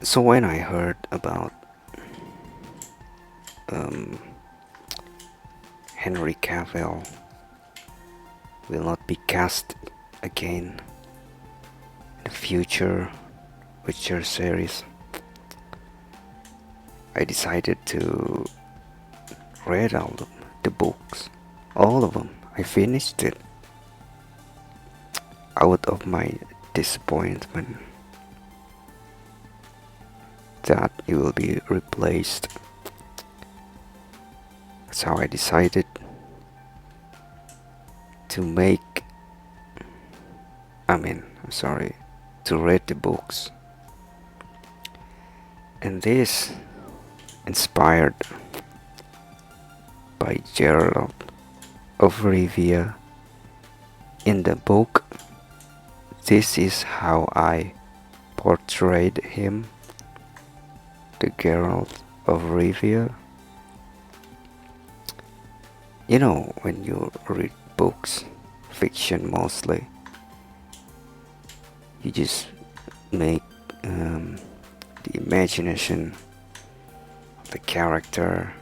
So when I heard about um, Henry Cavill will not be cast again in the future Witcher series, I decided to read the books, all of them. I finished it out of my disappointment that it will be replaced. That's how I decided to make, I'm sorry, to read the books. And this inspired by Geralt of Rivia in the book. This is how I portrayed him, the Geralt of Rivia. You know, when you read books, fiction mostly, you just make the imagination of the character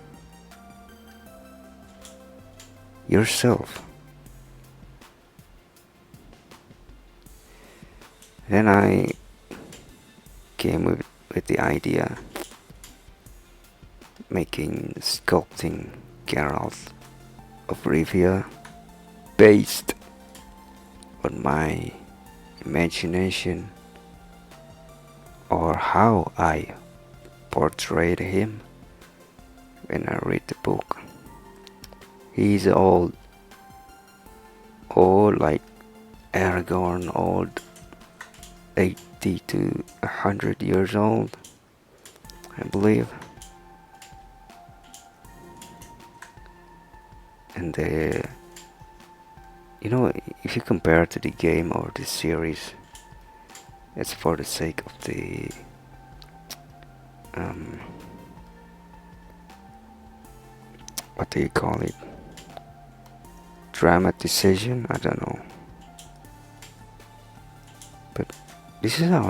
yourself. Then I came with the idea making sculpting Geralt of Rivia based on my imagination or how I portrayed him when I read the book. He's old like Aragorn, old 80 to 100 years old, I believe. And you know, if you compare to the game or the series, it's for the sake of the what do you call it? Dramatization? I don't know. But this is how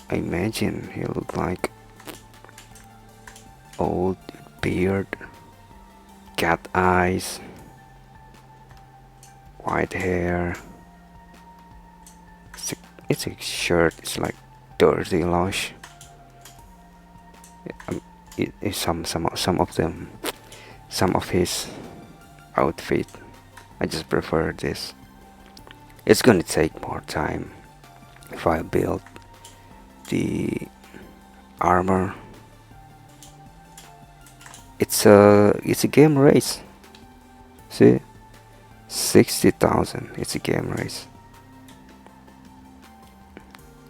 I imagine he looked like. Old beard, cat eyes, white hair. It's a shirt. It's like dirty lush. Some of them, some of his outfit. I just prefer this. It's gonna take more time if I build the armor. It's a game race. See, 60,000. It's a game race.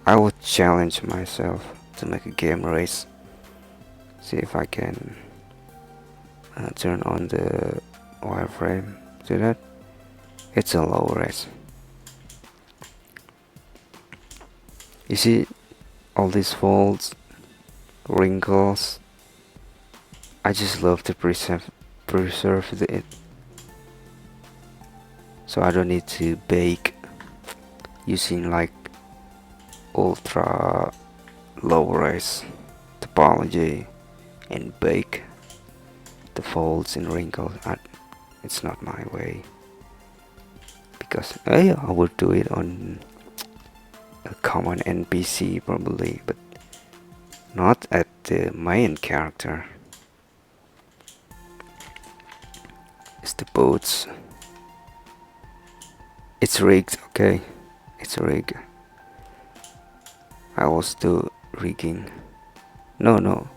I would challenge myself to make a game race. See if I can turn on the wireframe. See that? It's a low res. You see all these folds, wrinkles. I just love to preserve it, so I don't need to bake using like ultra low res topology and bake the folds and wrinkles. It's not my way, because I would do it on a common NPC probably, but not at the main character. It's the boats. It's rigged, okay. It's rigged. I also do rigging. No.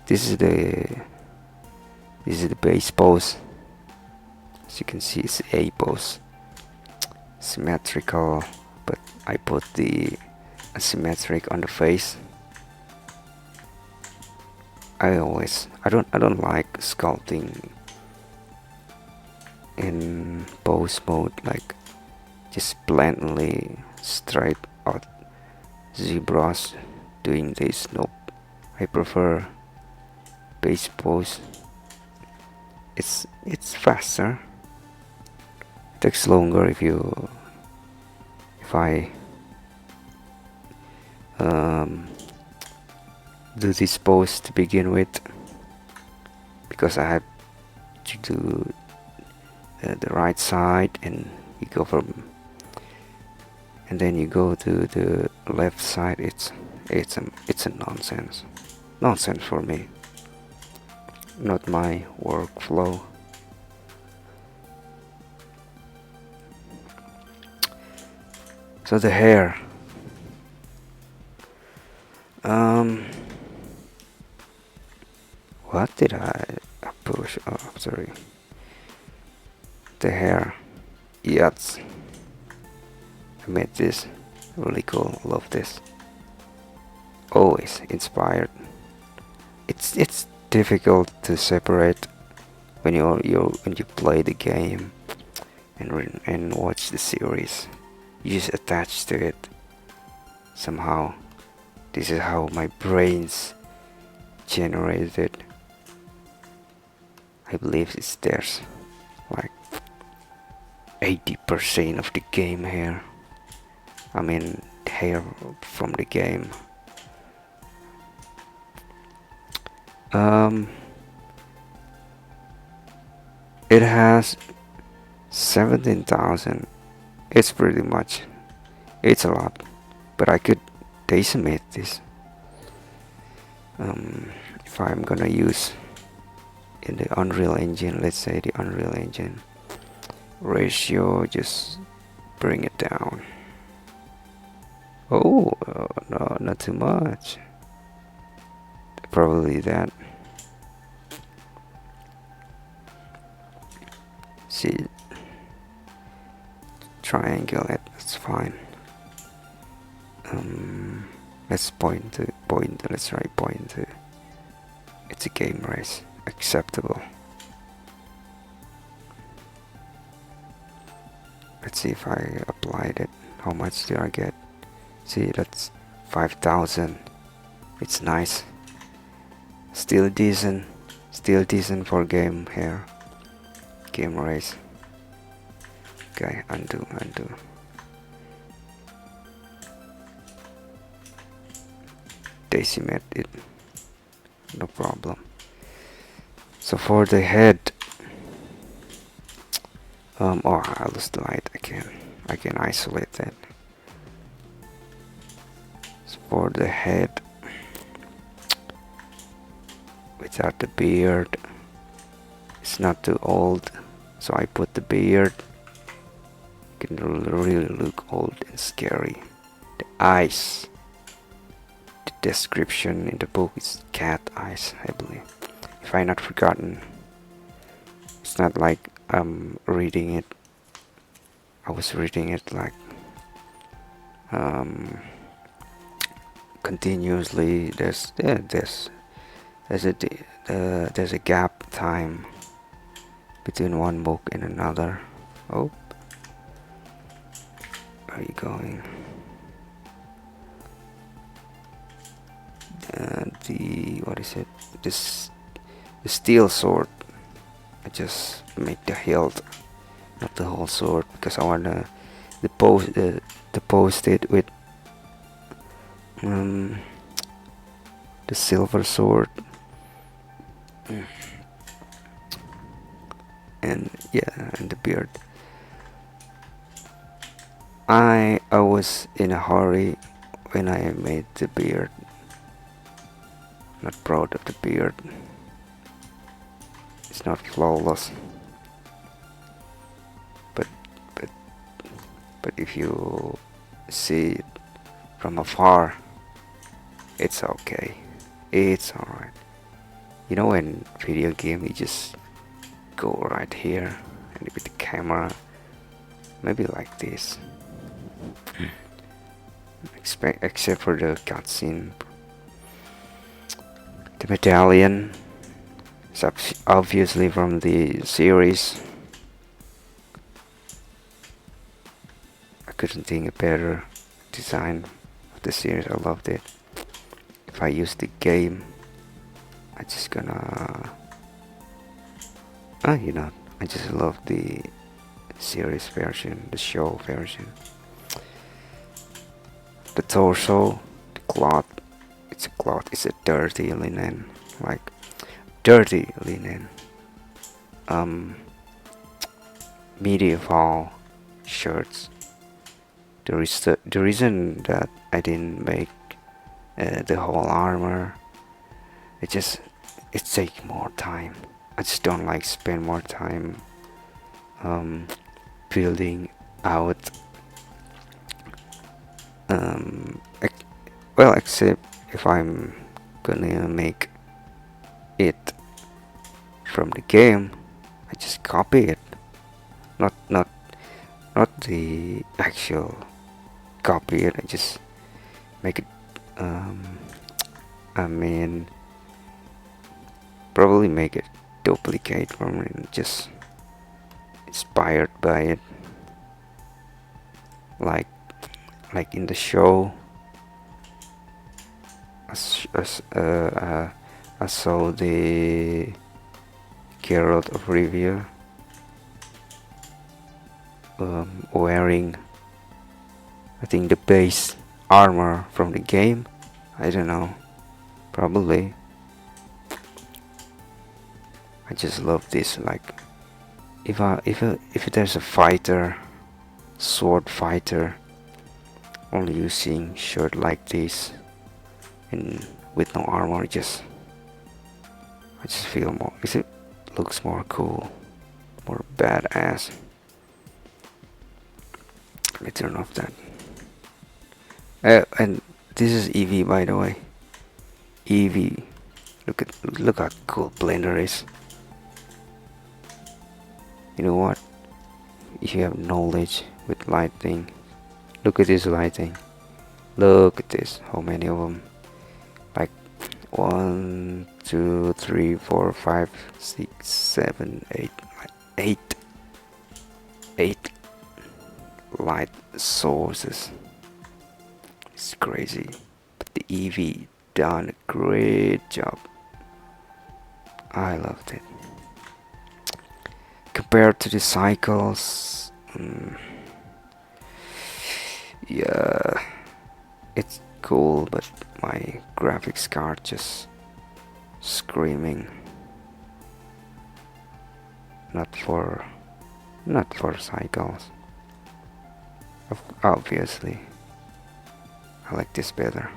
This is the base pose. As you can see, it's A pose. Symmetrical, but I put the asymmetric on the face. I don't like sculpting in pose mode, like just blatantly straight out Zbrush doing this. Nope. I prefer base pose. It's faster. It takes longer if I do this pose to begin with, because I have to do the right side, and you go from, and then you go to the left side. It's a nonsense for me, not my workflow. So the hair, what did I push? Oh, sorry. The hair, yes, I made this really cool. Love this. Always inspired. It's difficult to separate when when you play the game and watch the series. You just attach to it somehow. This is how my brain's generated. I believe it's there's like 80% of the game here. I mean, hair from the game. It has 17,000. It's pretty much. It's a lot, but I could decimate this. If I'm gonna use in the Unreal Engine, let's say the Unreal Engine ratio, just bring it down. Oh, no, not too much. Probably that. See, triangle it. That's fine. Let's point to point. Let's try point to. It's a game race. Acceptable. Let's see if I applied it. How much did I get? See, that's 5,000. It's nice. Still decent. Still decent for game here. Game race. Okay, undo. Decimate it. No problem. So for the head, oh, I lost the light. I can isolate that. So for the head, without the beard, it's not too old. So I put the beard. It can really look old and scary. The eyes. The description in the book is cat eyes, I believe. If I'm not forgotten, it's not like I'm reading it. I was reading it like continuously. There's a gap time between one book and another. Oh, where are you going? What is it? The steel sword. I just make the hilt, not the whole sword, because I wanna to post it with the silver sword. And yeah, and the beard. I was in a hurry when I made the beard. Not proud of the beard. It's not flawless. But if you see it from afar, it's okay. It's alright. You know, in video game you just go right here and with the camera, maybe like this. Except for the cutscene. The medallion is obviously from the series. I couldn't think a better design of the series. I loved it. If I use the game, I just gonna I just love the series version, the show version. The torso, the cloth, it's a cloth. It's a dirty linen, like dirty linen. Um, medieval shirts. The reason that I didn't make the whole armor, it just it takes more time. I just don't like spend more time um, building out. Well, except if I'm gonna make it from the game, I just copy it. Not not not the actual copy it. I just make it. I mean, probably make it duplicate from it and just inspired by it, like in the show. I saw the Geralt of Rivia wearing, I think, the base armor from the game. I don't know, probably. I just love this. Like, if there's a fighter, sword fighter, only using shirt like this and with no armor, I just feel more. It looks more cool, more badass. Let me turn off that. And this is eevee, by the way. Eevee. Look how cool Blender is. You know what? If you have knowledge with lighting, look at this lighting. Look at this. How many of them? Like 1, 2, 3, 4, 5, 6, 7, 8, 8 light sources. It's crazy. But the eevee done a great job. I loved it. Compared to the cycles, yeah, it's cool, but my graphics card just screaming. Not for cycles. Obviously, I like this better.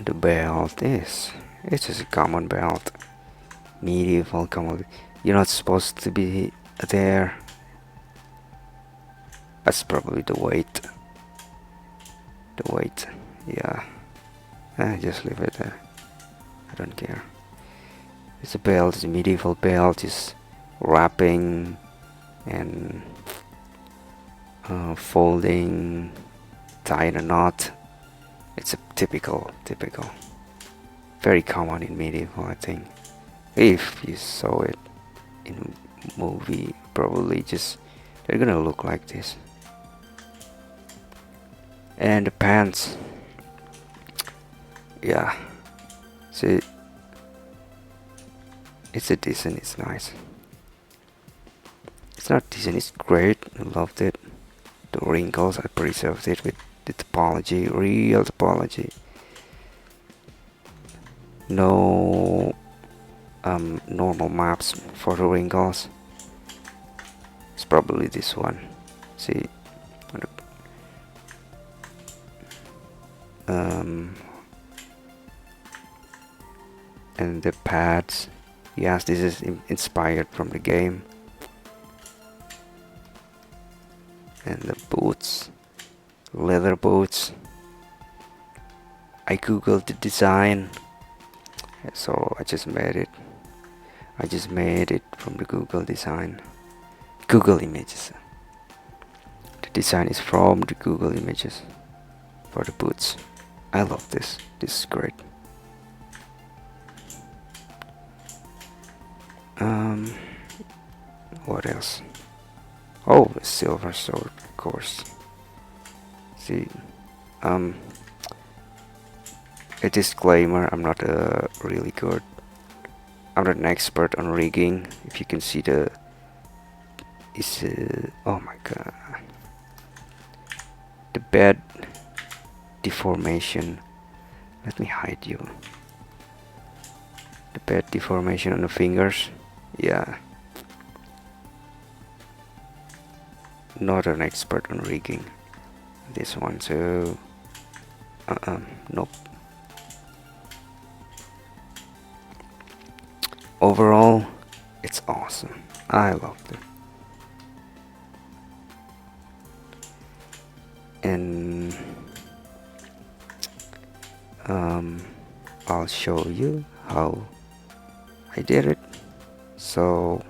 The belt is, it's just a common belt. Medieval common. You're not supposed to be there. That's probably the weight. Yeah. Just leave it there. I don't care. It's a belt, it's a medieval belt, is wrapping and folding, tying a knot. It's a typical, very common in medieval, I think. If you saw it in movie, probably just they're gonna look like this. And the pants, yeah. See, it's a decent, it's nice. It's not decent, it's great. I loved it. The wrinkles, I preserved it with the topology, real topology. No normal maps for the wrinkles. It's probably this one. See, and the pads. Yes, this is inspired from the game. And the boots, leather boots. I googled the design, so I just made it. I just made it from the Google design, Google images. The design is from the Google images for the boots. I love this. This is great. What else? Oh, the silver sword, of course. See, a disclaimer: I'm not I'm not an expert on rigging. If you can see oh my god, bad deformation. Let me hide you. The bad deformation on the fingers. Yeah. Not an expert on rigging this one, so nope. Overall, it's awesome. I loved it. And I'll show you how I did it. So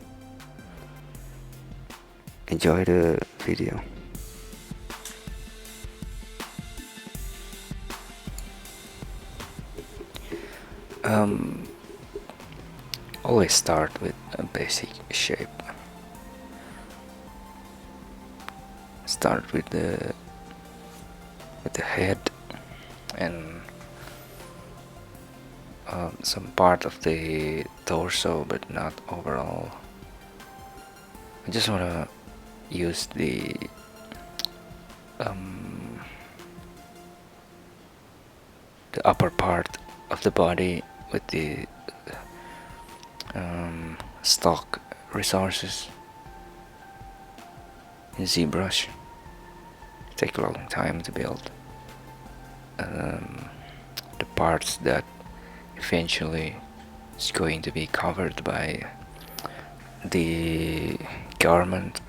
enjoy the video. Always start with a basic shape. Start with the head and some part of the torso, but not overall. I just want to use the upper part of the body with the stock resources in Zbrush. It takes a long time to build the parts that eventually is going to be covered by the garment.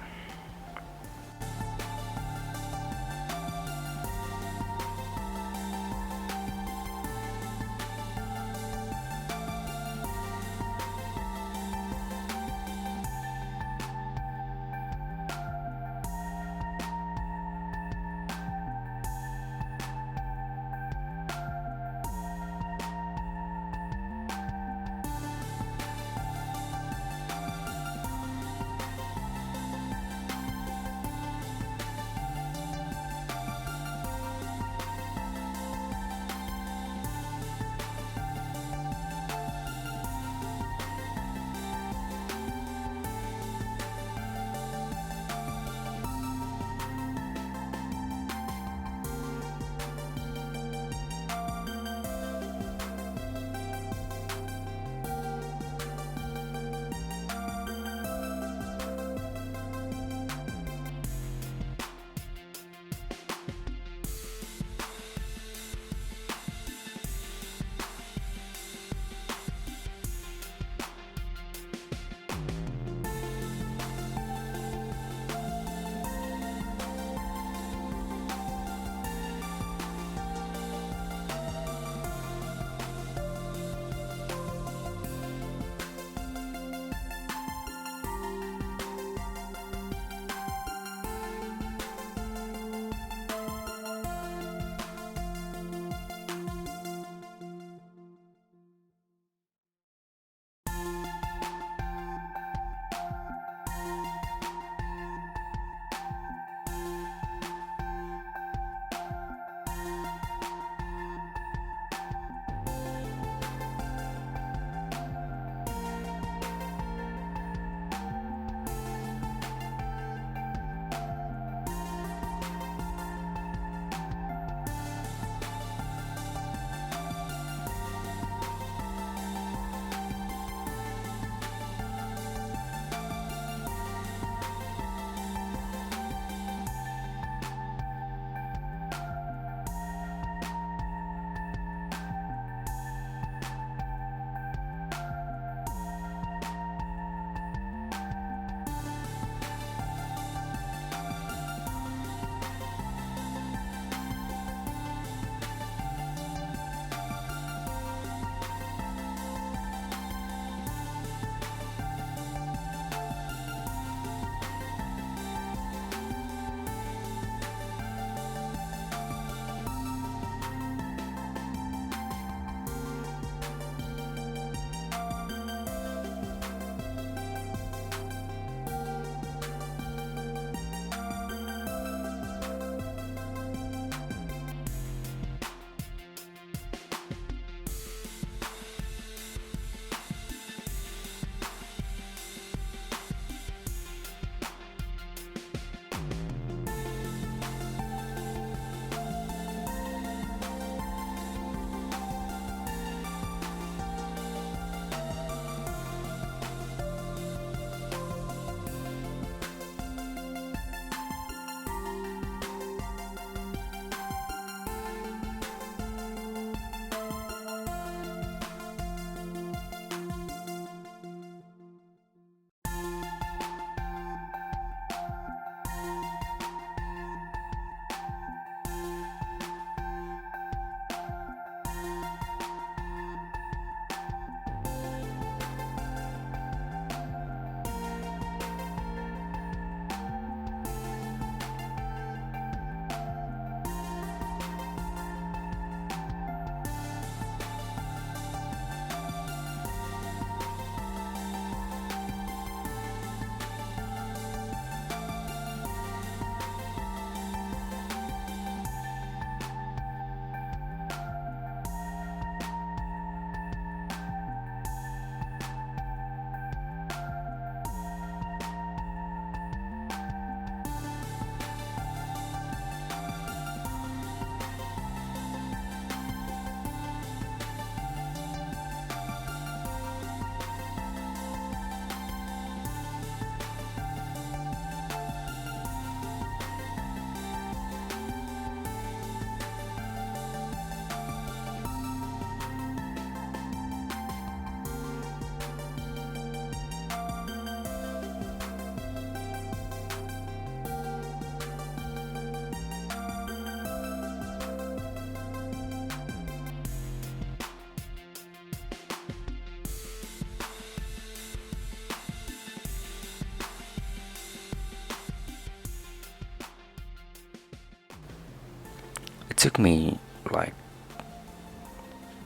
It took me like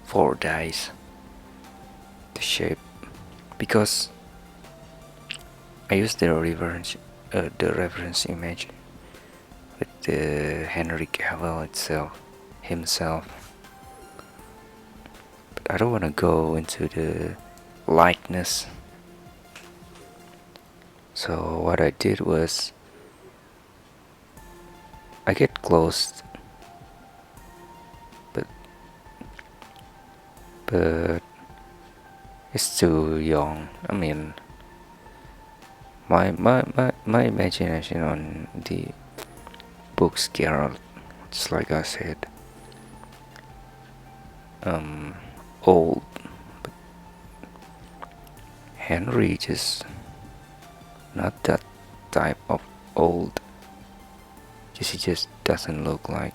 4 days to shape because I used the reference image with the Henry Cavill himself. But I don't want to go into the likeness. So what I did was I get close, but but it's too young. I mean, my imagination on the books Geralt, just like I said, old. But Henry just not that type of old. Just he just doesn't look like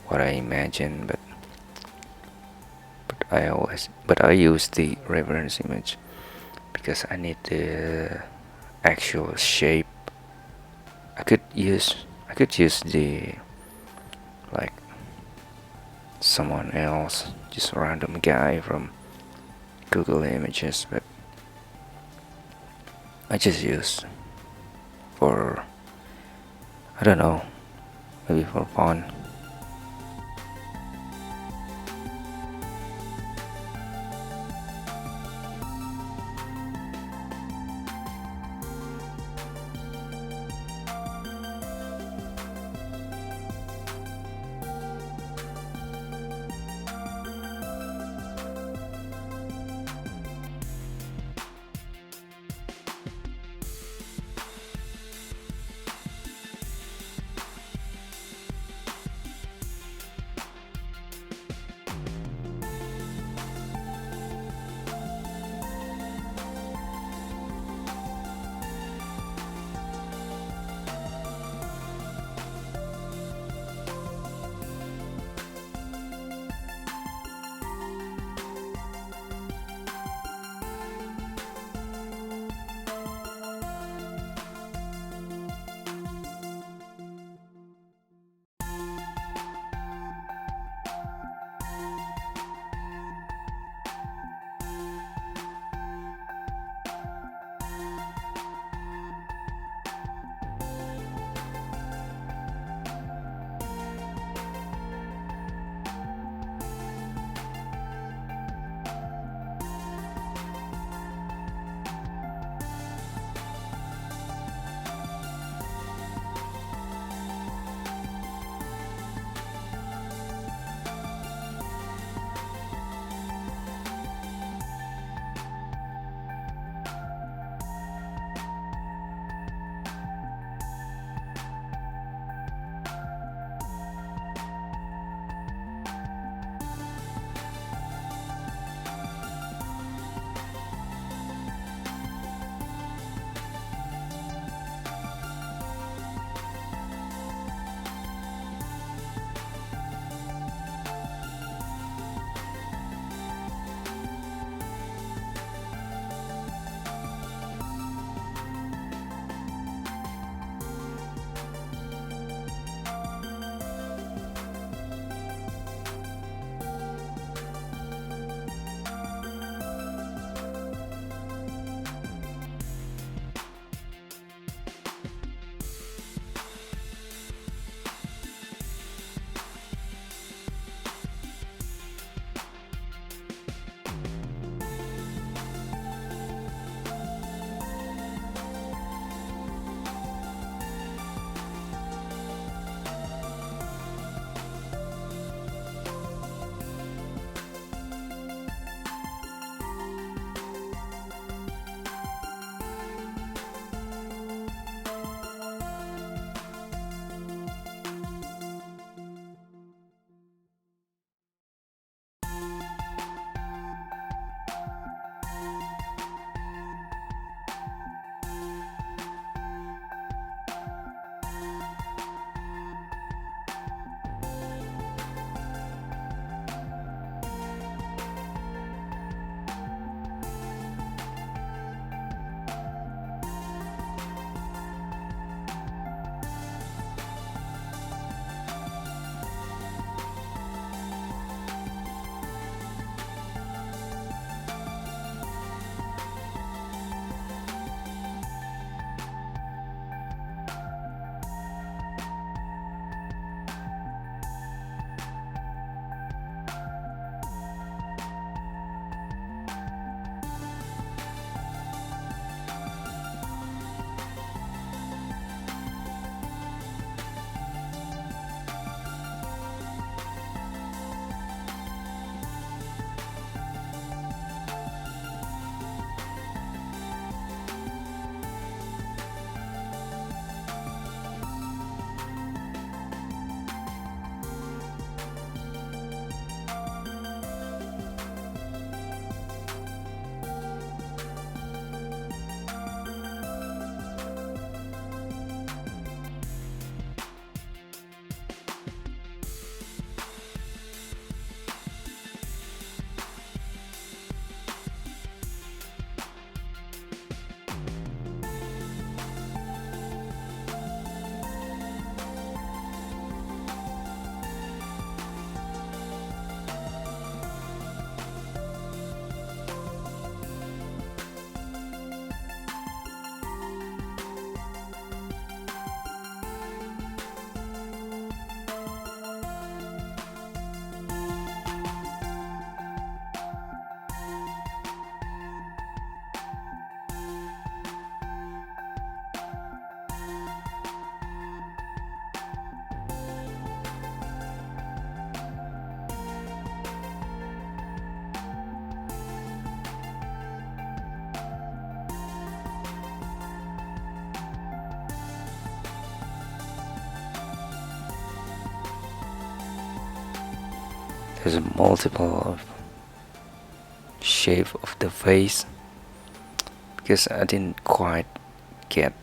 what I imagine. But I use the reference image because I need the actual shape. I could use the like someone else, just a random guy from Google Images, but I just use for, I don't know, maybe for fun. there's a multiple of shape of the face because I didn't quite get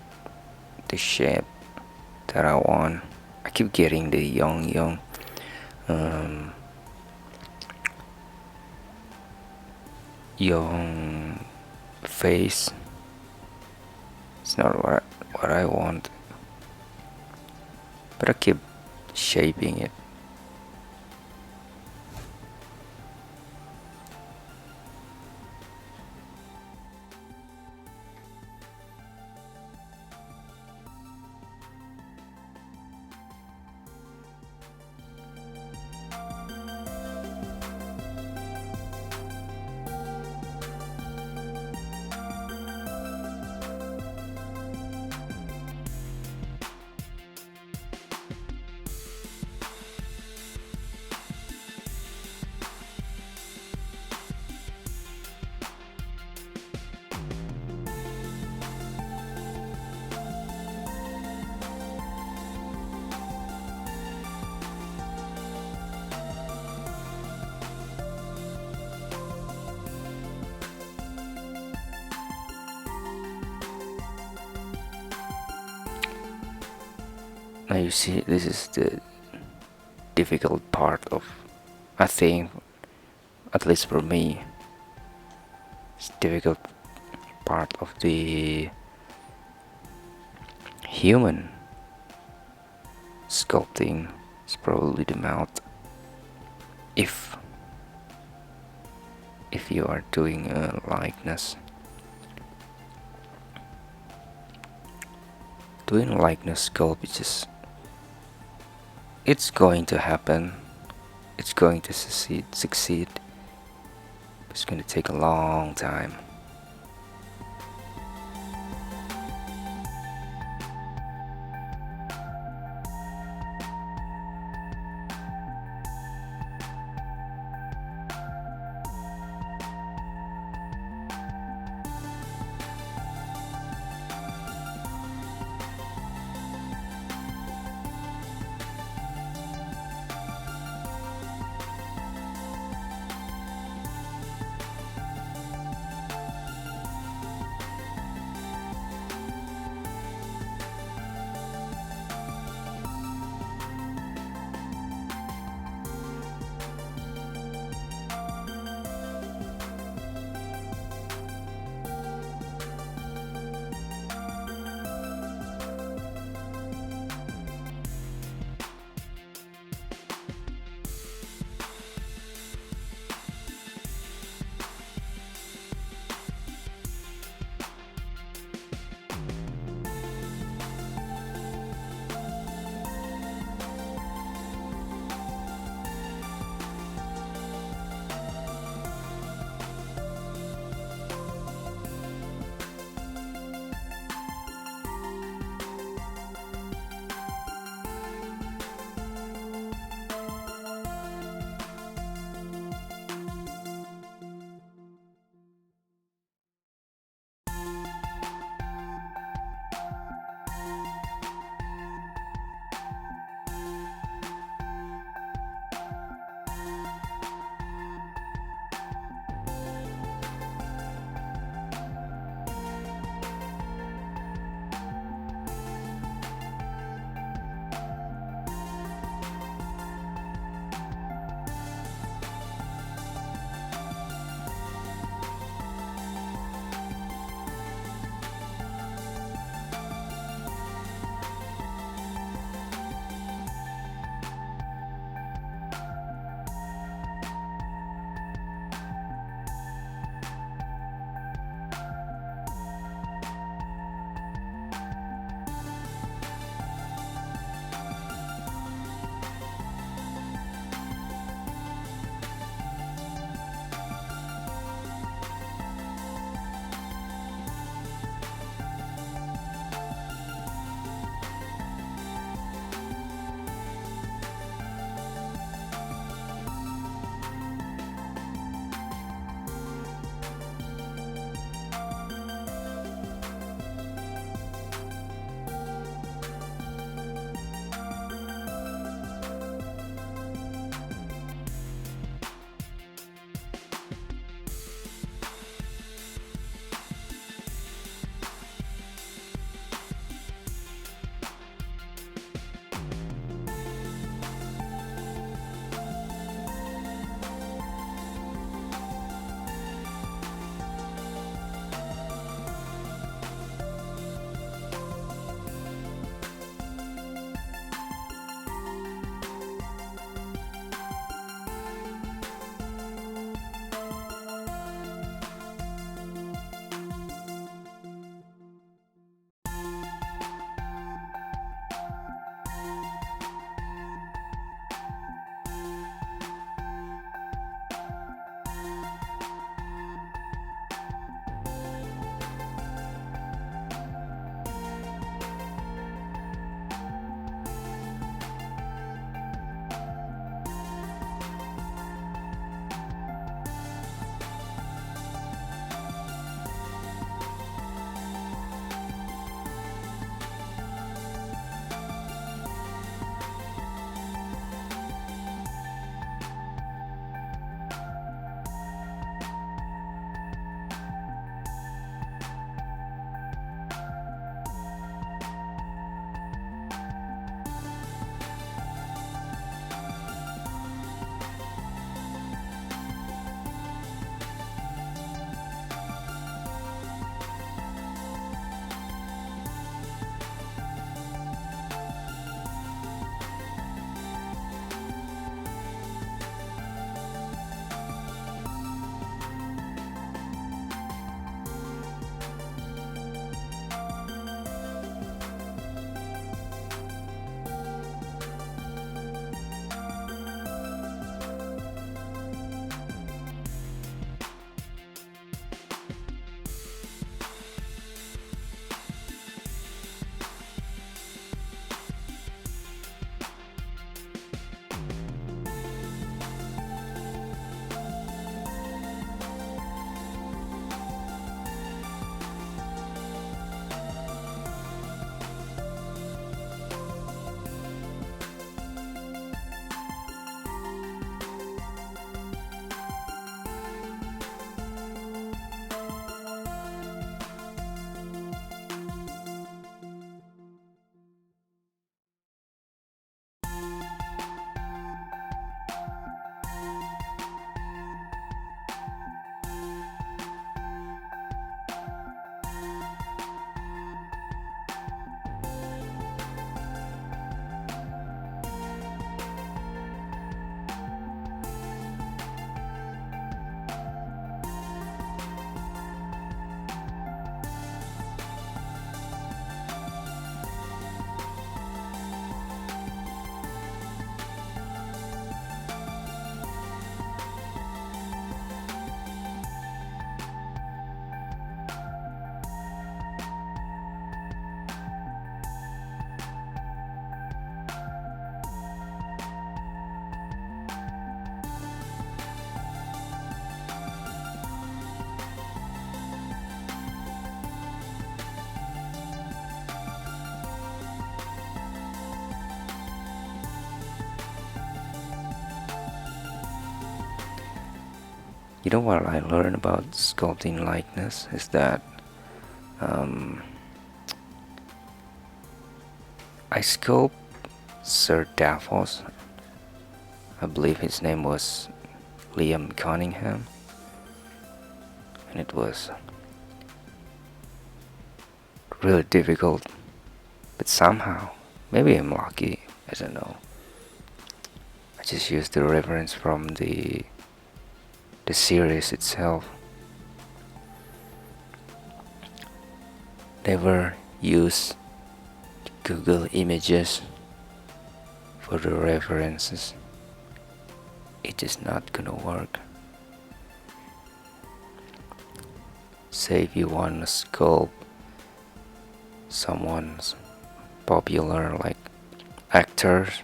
the shape that I want. I keep getting the um, young face. It's not what I want, but I keep shaping it. Now you see, this is the difficult part of, I think, at least for me, it's difficult part of the human sculpting. Is probably the mouth. If you are doing a likeness, doing a likeness sculpt, it's going to happen. It's going to succeed. It's going to take a long time. You know what I learned about sculpting likeness is that um, I sculpt Sir Davos. I believe his name was Liam Cunningham, and it was really difficult, but somehow, maybe I'm lucky, I don't know. I just used the reference from the series itself. Never use Google Images for the references. It is not gonna work. Say if you want to sculpt someone's popular like actors,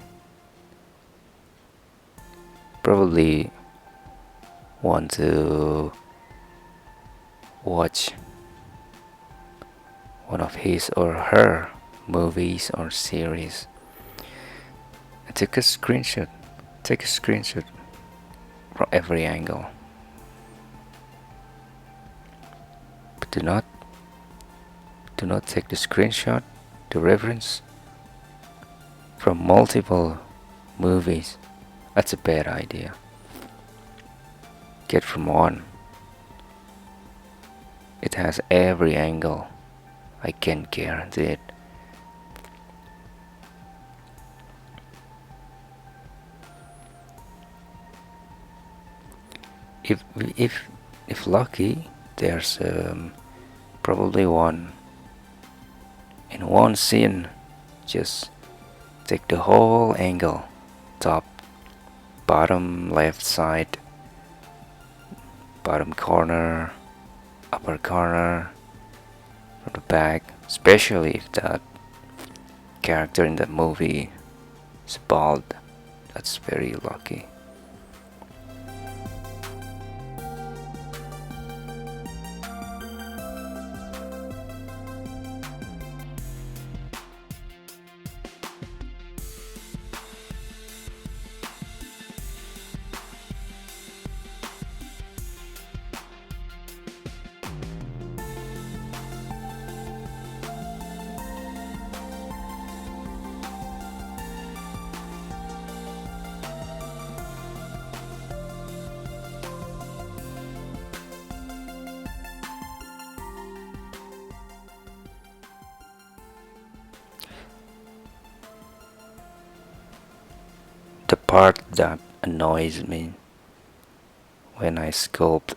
probably want to watch one of his or her movies or series. Take a screenshot. Take a screenshot from every angle. But do not take the screenshot, the reference from multiple movies. That's a bad idea. Get from one. It has every angle. I can guarantee it. If lucky, there's probably one in one scene. Just take the whole angle, top, bottom, left side, bottom corner, upper corner, from the back. Especially if that character in the movie is bald, that's very lucky. The part that annoys me when I sculpt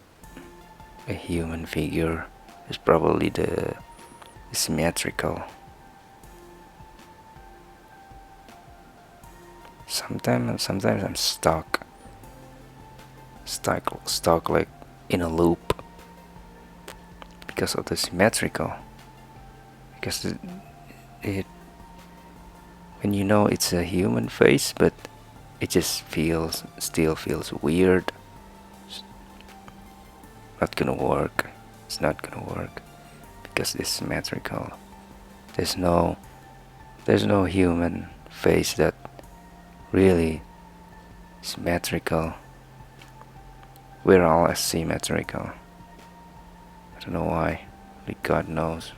a human figure is probably the symmetrical. Sometimes I'm stuck like in a loop because of the symmetrical. Because it when you know it's a human face, but it just still feels weird. It's not gonna work. It's not gonna work because it's symmetrical. There's no human face that really symmetrical. We're all asymmetrical. I don't know why. Only God knows.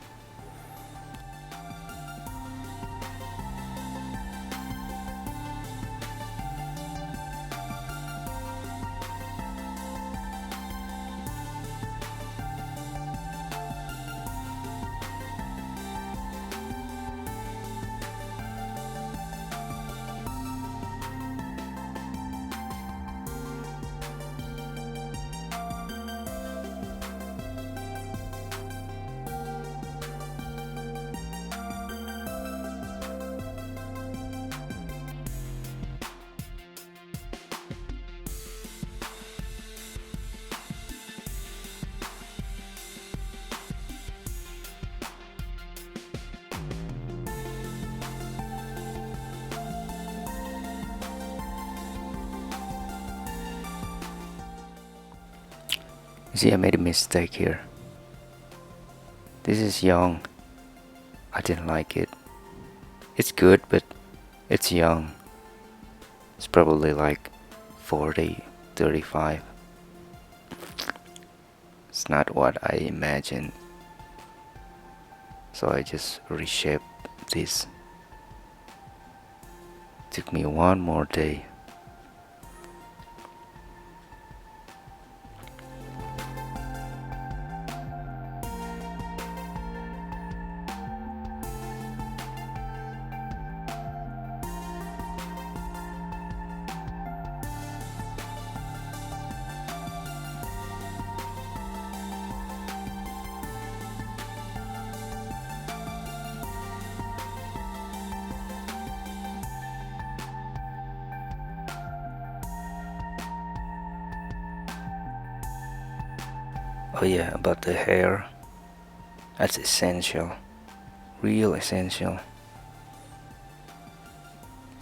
See, I made a mistake here. This is young. I didn't like it. It's good, but it's young. It's probably like 40, 35. not what I imagined. So I just reshaped this. Took me one more day. Oh yeah, about the hair. That's essential. Real essential.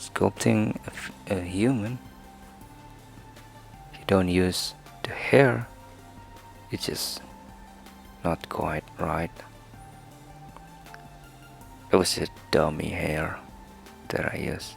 Sculpting a human, if you don't use the hair, it's just not quite right. It was just dummy hair that I used.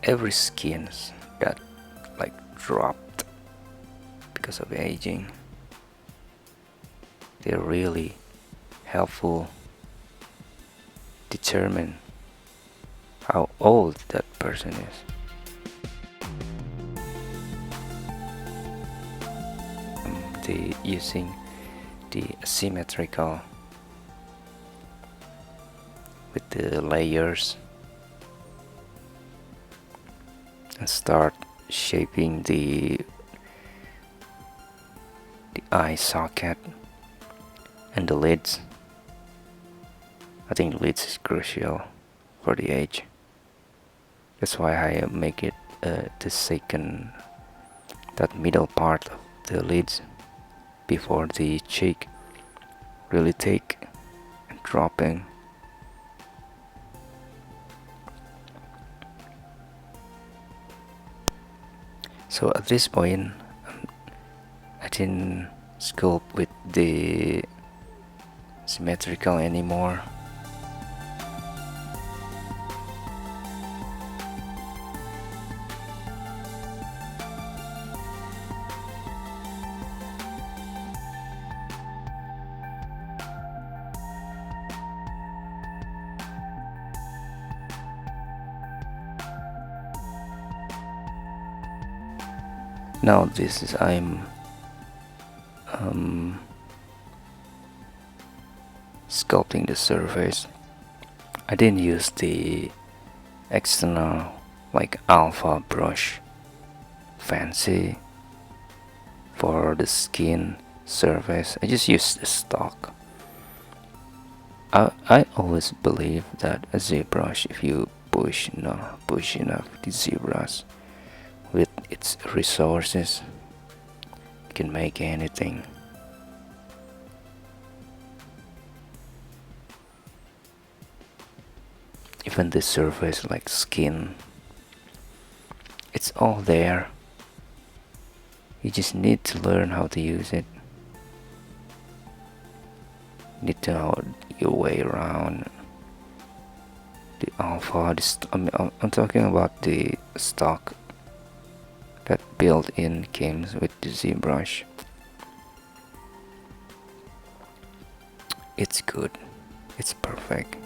every skins that like dropped because of aging, they're really helpful determine how old that person is. Using the asymmetrical with the layers and start shaping the eye socket and the lids. I think the lids is crucial for the age. That's why I make it the second, that middle part of the lids before the cheek, really thick and dropping. So at this point, I didn't sculpt with the symmetrical anymore. Now this is I'm sculpting the surface. I didn't use the external like alpha brush fancy for the skin surface. I just used the stock. I always believe that a ZBrush, if you push enough the ZBrush with its resources, you can make anything. Even the surface like skin, it's all there. You just need to learn how to use it. You need to know your way around the alpha. I'm talking about the stock that built-in comes with the ZBrush. It's good. It's perfect.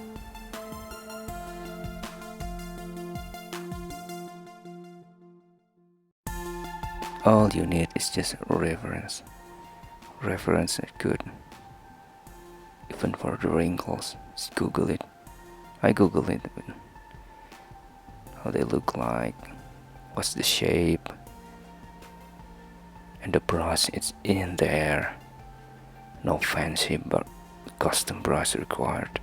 All you need is just reference. Reference is good. Even for the wrinkles, just Google it. I Google it. How they look like. What's the shape? And the brush, it's in there. No fancy but custom brush required.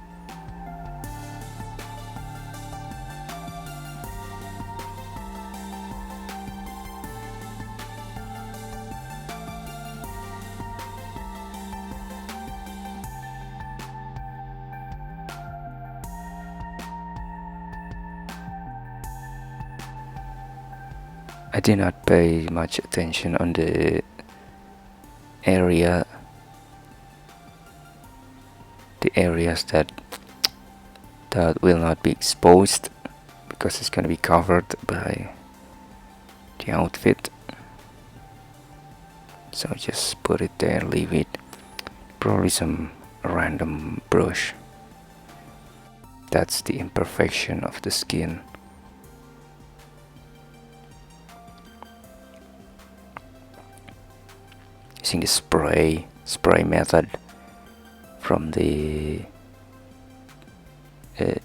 I did not pay much attention on the areas that will not be exposed, because it's gonna be covered by the outfit. So just put it there, leave it. Probably some random brush. That's the imperfection of the skin. Using the spray method from the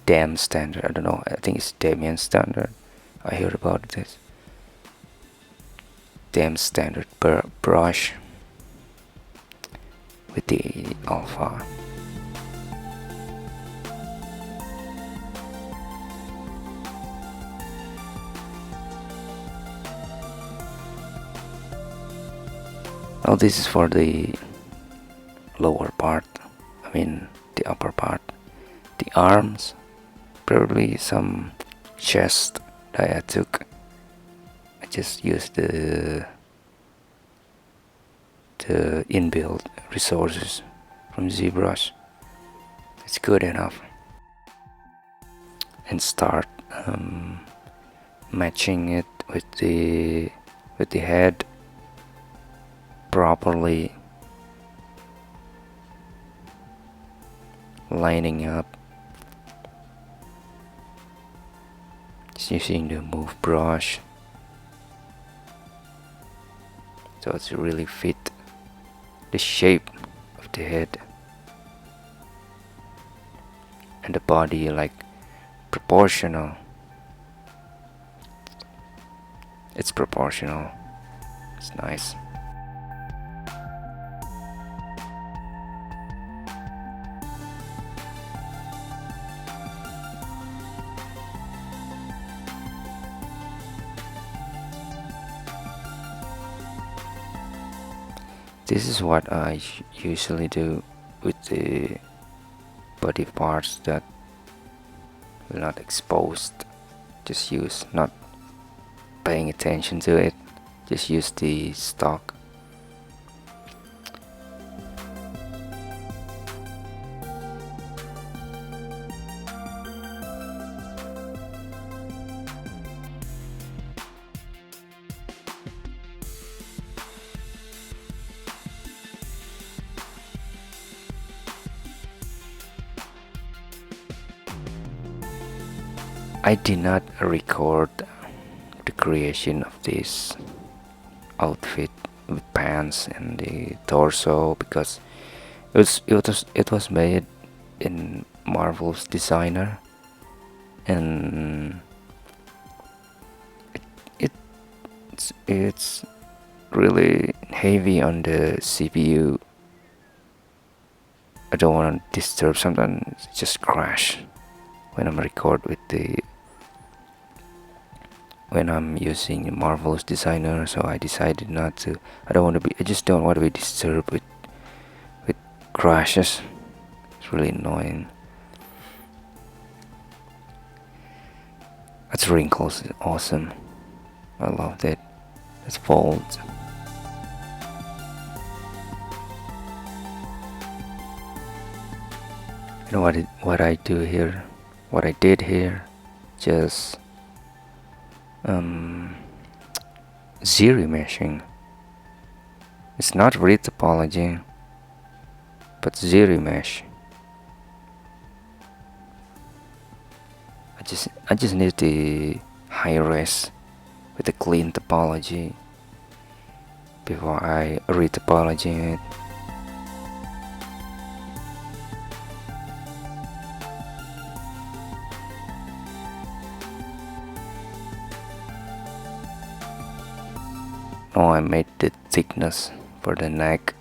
Dam standard. I don't know, I think it's Damian standard. I heard about this Dam standard brush with the alpha. Now this is for the lower part, I mean the upper part, the arms, probably some chest that I took. I just used the inbuilt resources from ZBrush. It's good enough. And start matching it with the head properly, lining up, just using the move brush so it's really fit the shape of the head and the body, like proportional. It's proportional. It's nice. This is what I usually do with the body parts that will not exposed. Just use, not paying attention to it, just use the stock. I did not record the creation of this outfit with pants and the torso because it was made in Marvel's designer, and it's really heavy on the CPU. I don't want to disturb, sometimes it just crash when I'm using Marvel's designer, so I decided not to. I just don't want to be disturbed with crashes. It's really annoying. That's wrinkles, awesome. I loved it. It's folds. You know what I do here? What I did here? Just zero meshing. It's not real topology, but zero mesh. I just need the high res with a clean topology before I retopology it. Now I made the thickness for the neck.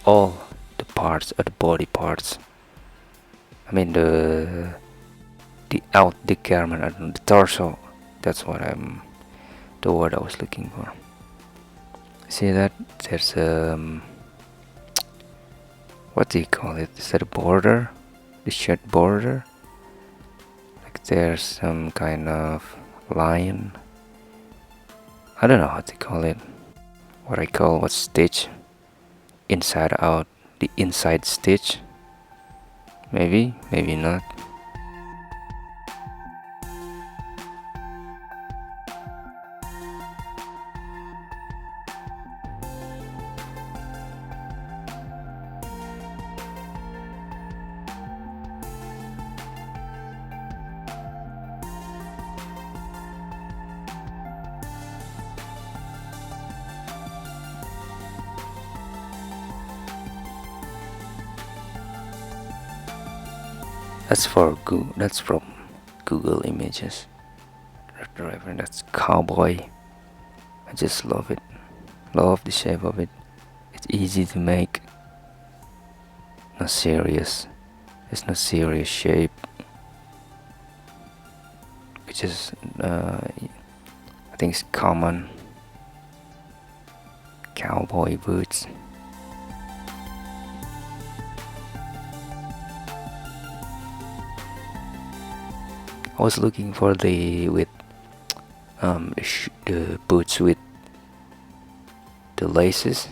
All the parts are the body parts. I mean the garment and the torso. That's what the word I was looking for. See that there's what do you call it? Is that a border? The shirt border? Like there's some kind of line. I don't know how to call it. What stitch? Inside out, the inside stitch. Maybe not. That's from Google Images. That's cowboy. I just love it. Love the shape of it. It's easy to make. Not serious. It's not serious shape. Which is I think it's common. Cowboy boots. I was looking for the boots with the laces,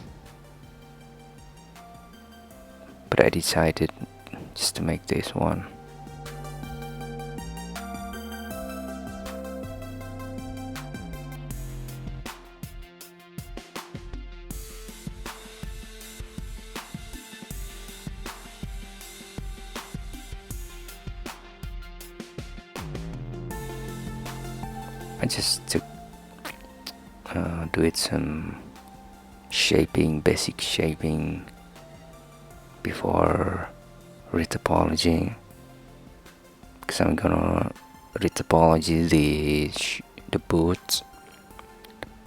but I decided just to make this one. I just took do it some shaping, basic shaping before retopology, because I'm gonna retopology the boots,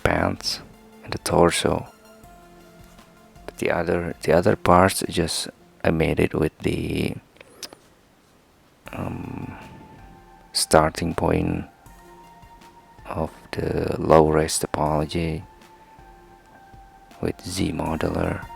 pants, and the torso. But the other parts, just I made it with the starting point of the low-res topology with Z modeler.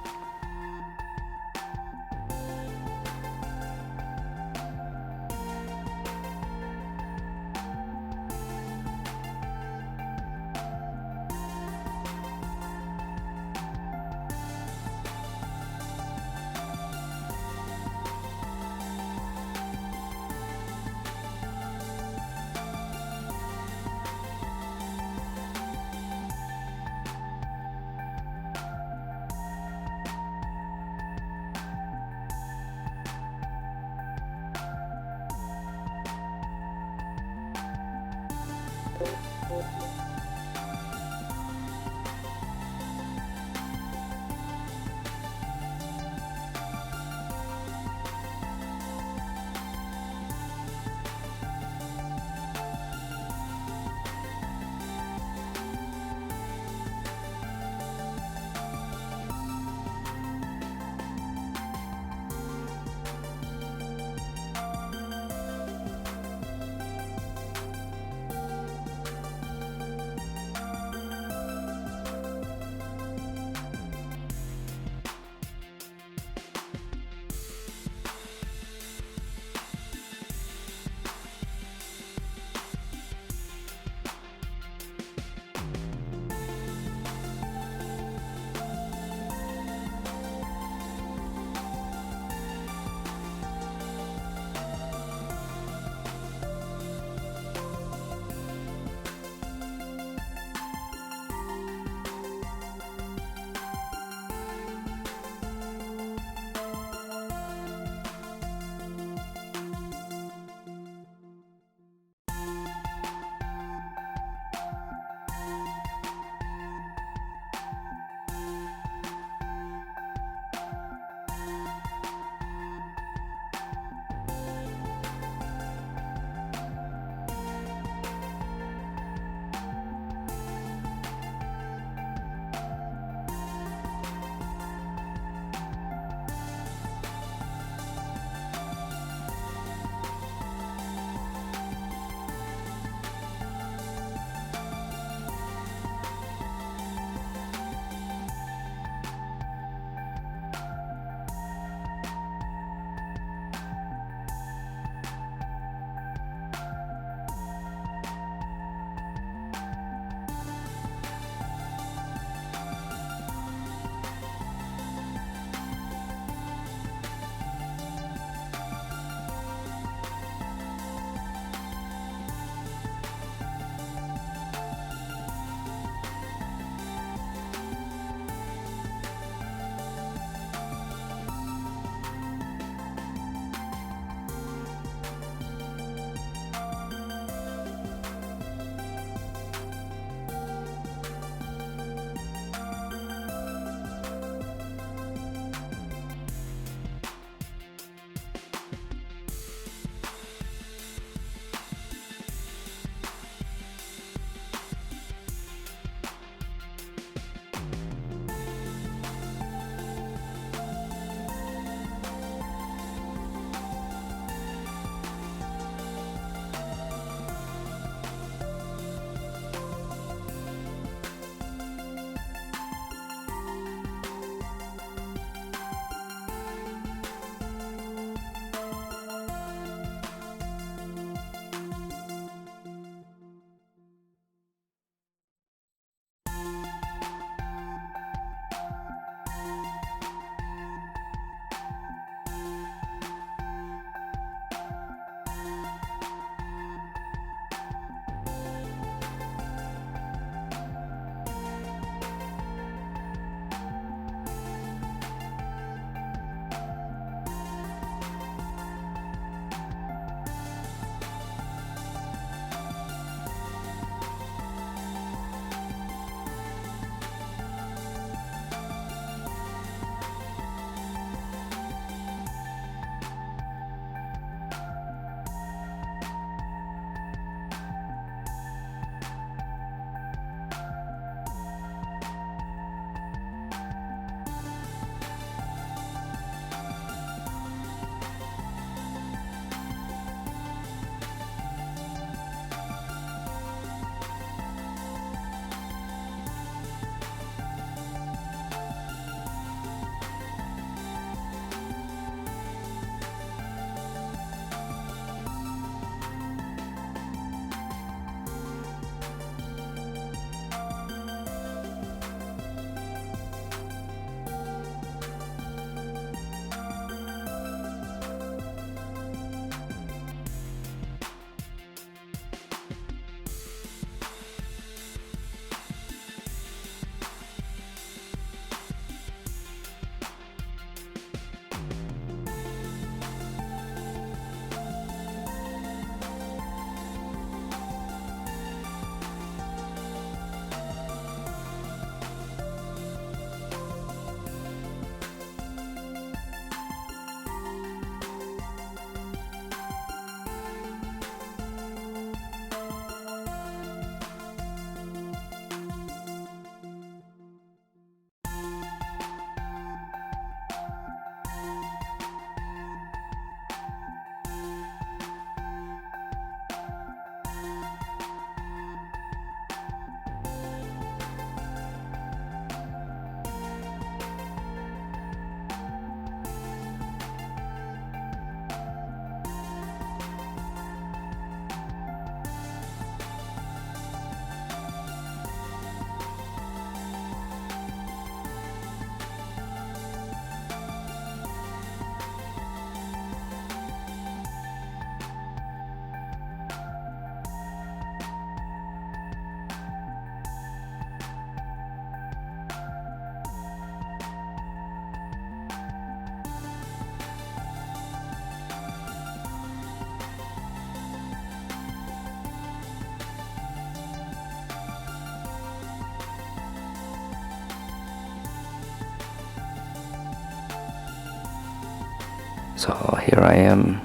So here I am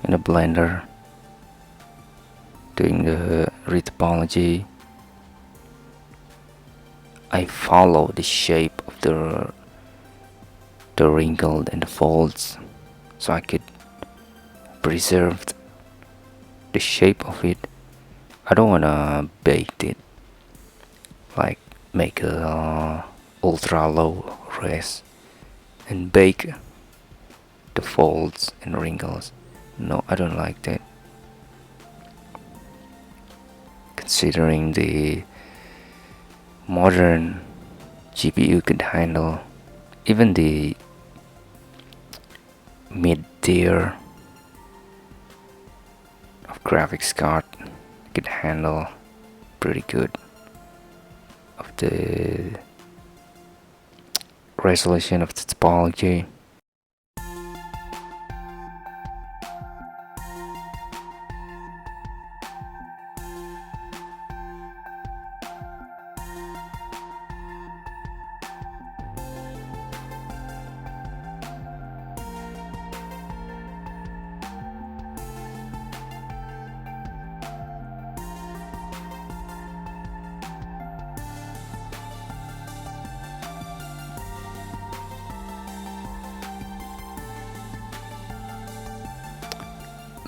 in a blender doing the retopology. I follow the shape of the wrinkle and the folds so I could preserve the shape of it. I don't wanna bake it, like make a ultra low res and bake the folds and wrinkles. No, I don't like that. Considering the modern GPU could handle, even the mid-tier of graphics card could handle pretty good of the resolution of the topology.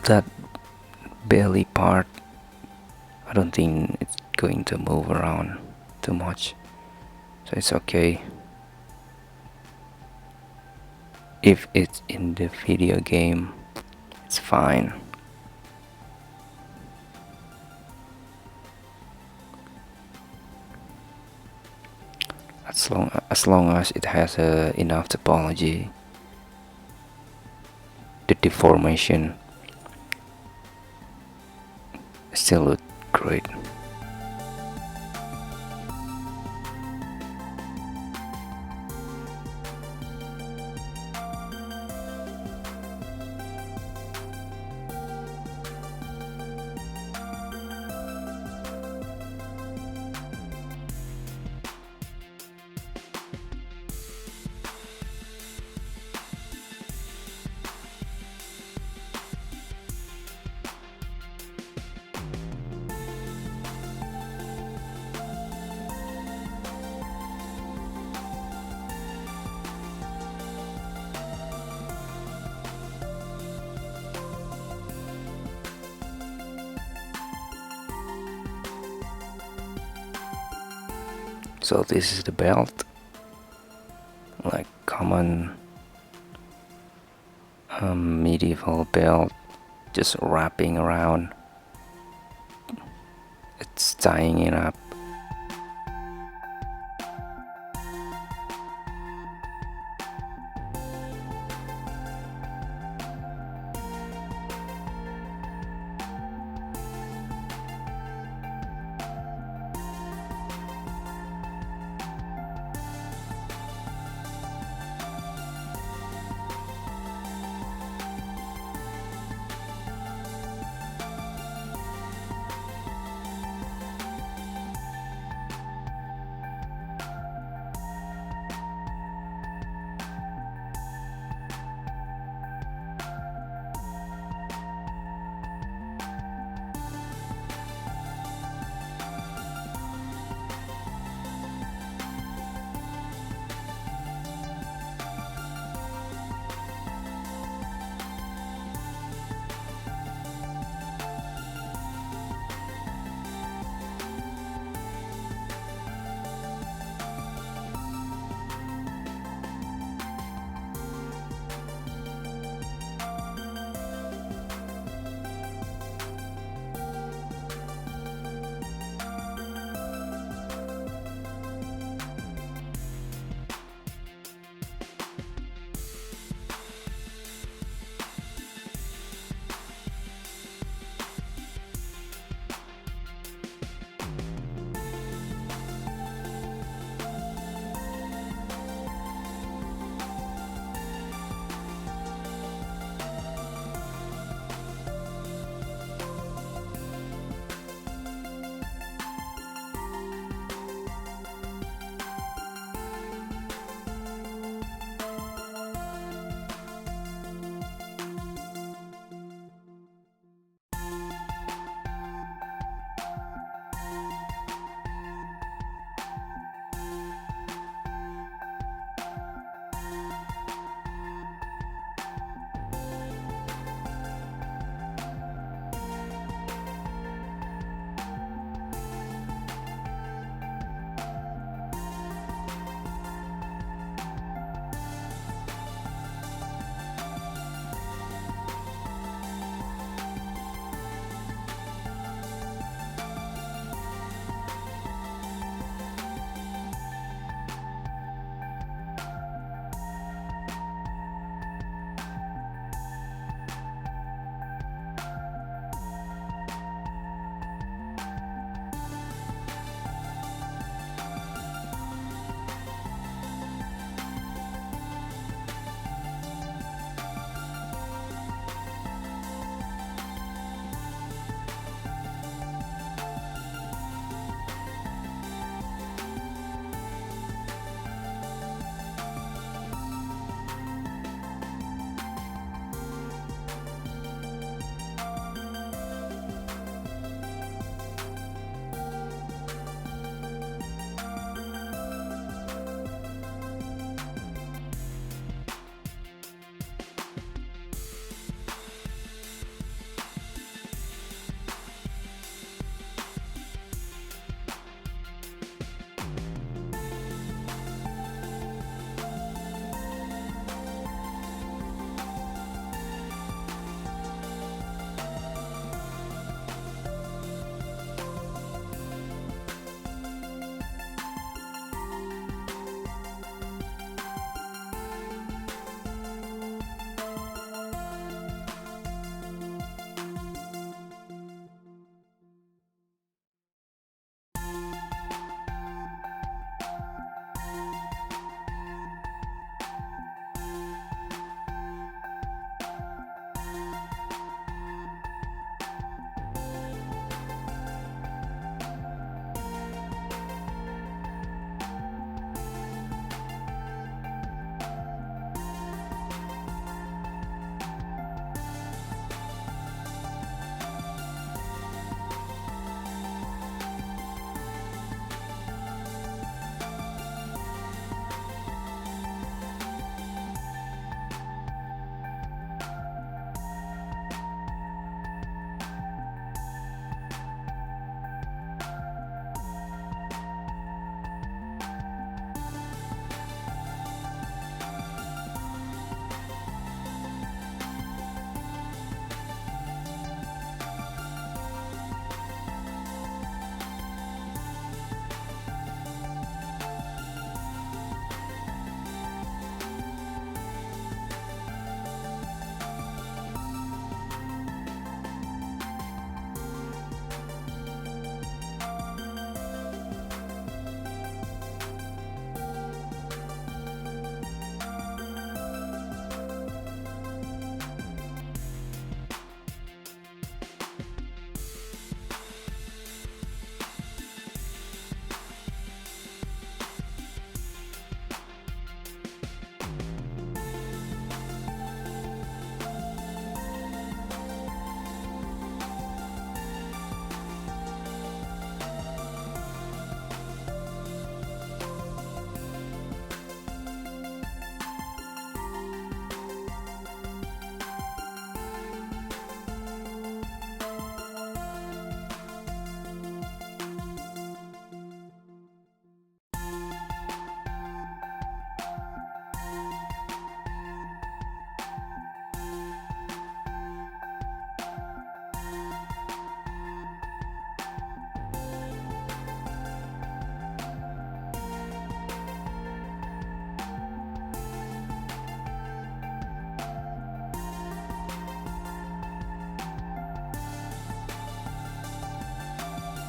That belly part, I don't think it's going to move around too much, so it's okay. If it's in the video game, it's fine. As long as it has enough topology, the deformation still look great. So this is the belt, like common medieval belt, just wrapping around. It's tying it up.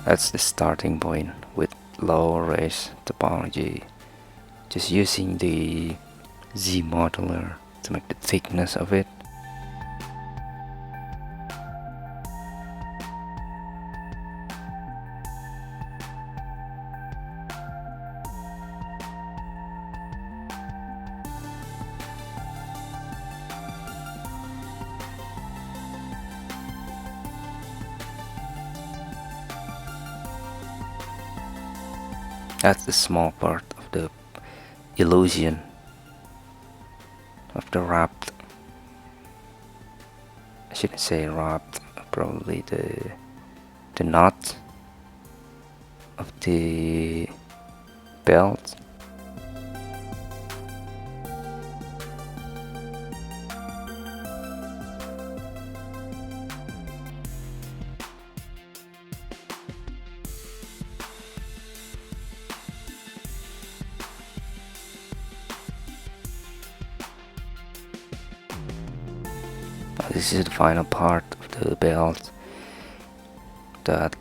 That's the starting point with low res topology. Just using the Z modeler to make the thickness of it. That's the small part of the illusion of the wrapped. I shouldn't say wrapped, probably the knot of the belt. This is the final part of the belt that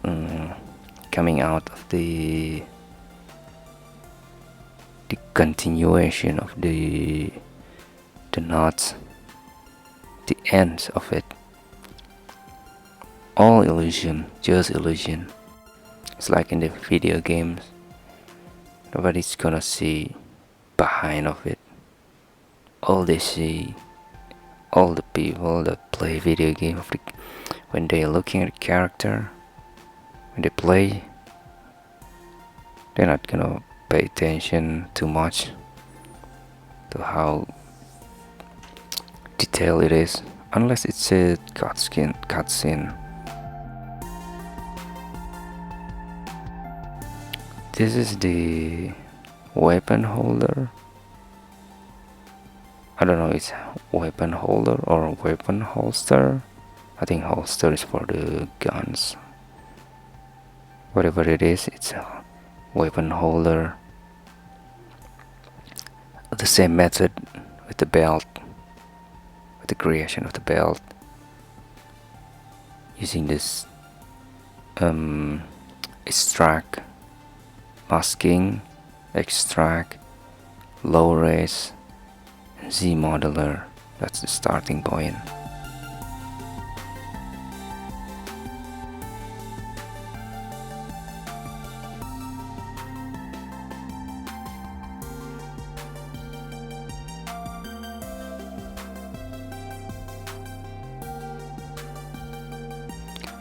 coming out of the continuation of the knots, the ends of it. All illusion, just illusion. It's like in the video games. Nobody's gonna see behind of it. All they see, all the people that play video game, when they're looking at a character, when they play, they're not gonna pay attention too much to how detailed it is, unless it's a cutscene. This is the weapon holder. I don't know, it's weapon holder or weapon holster. I think holster is for the guns. Whatever it is, it's a weapon holder. The same method with the belt, with the creation of the belt, using this extract, masking, extract, low res, Z modeler. That's the starting point.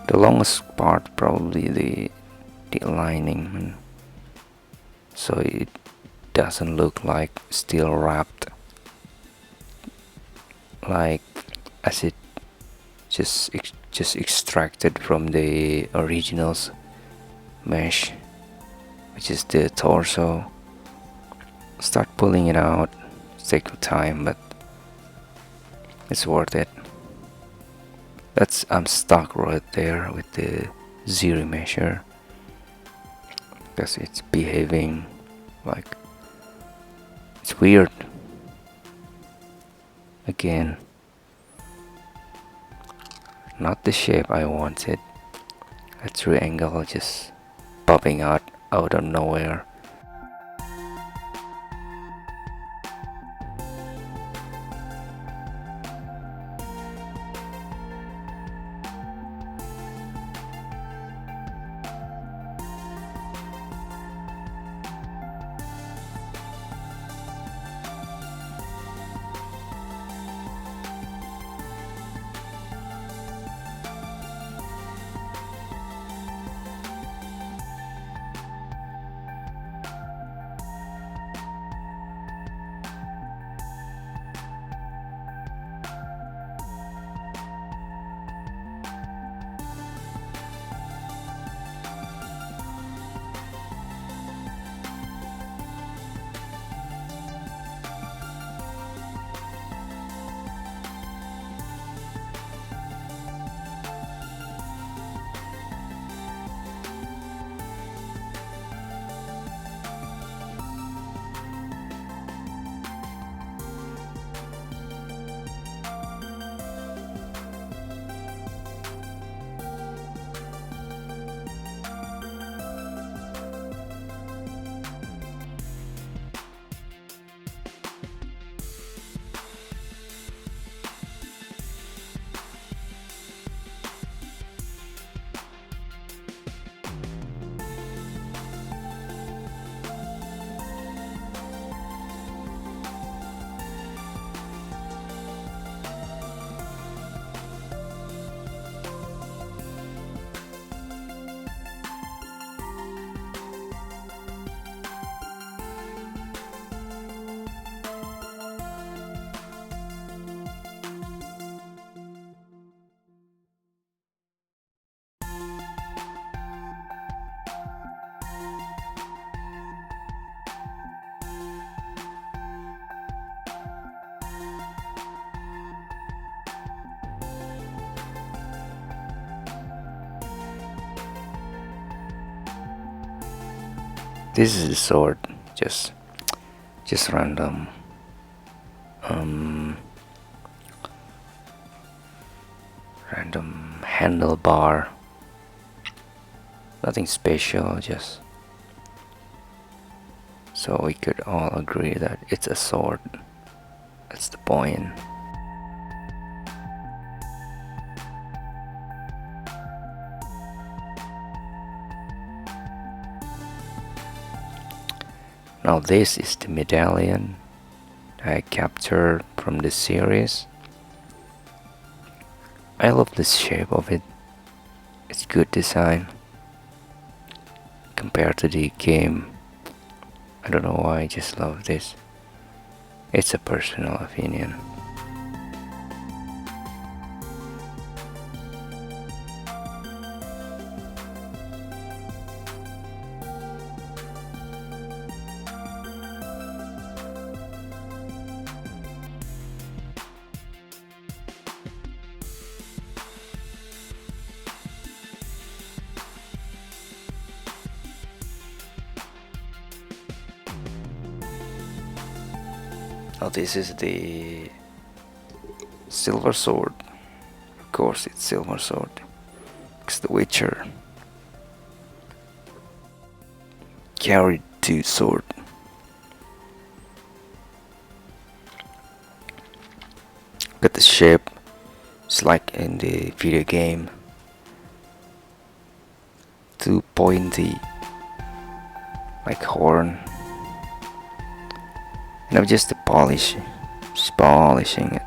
The longest part probably the aligning, so it doesn't look like still wrapped, like as it just extracted from the original's mesh, which is the torso. Start pulling it out, take time, but it's worth it. I'm stuck right there with the zero measure because it's behaving like it's weird. Again, not the shape I wanted. A triangle just popping out of nowhere. This is the sword, just random random handlebar, nothing special, just so we could all agree that it's a sword. That's the point. Now this is the medallion I captured from the series. I love the shape of it. It's good design compared to the game. I don't know why, I just love this. It's a personal opinion. Now this is the silver sword. Of course it's silver sword. It's the Witcher. Carried two sword. Look at the shape. It's like in the video game. Too pointy, like horn. And I'm just polishing it.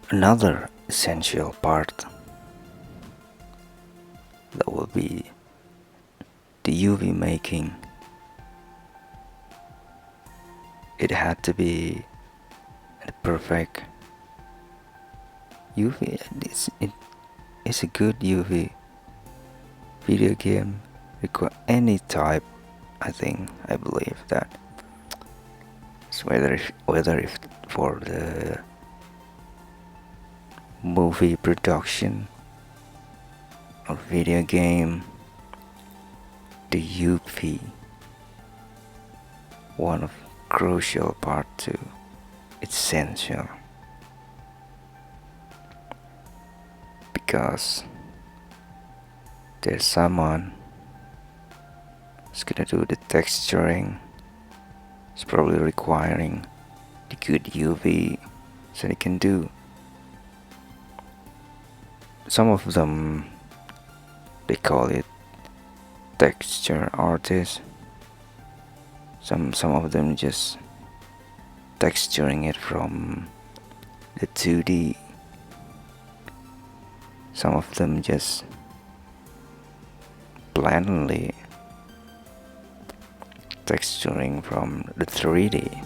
Another essential part that will be the UV making. It had to be the perfect UV. It's a good UV video game require any type. I believe that. So whether if for the movie production or video game, the UV one of crucial part too. It's essential because there's someone who's gonna do the texturing. It's probably requiring the good UV so they can do. Some of them, they call it texture artists. Some of them just texturing it from the 2D. Some of them just blatantly texturing from the 3D.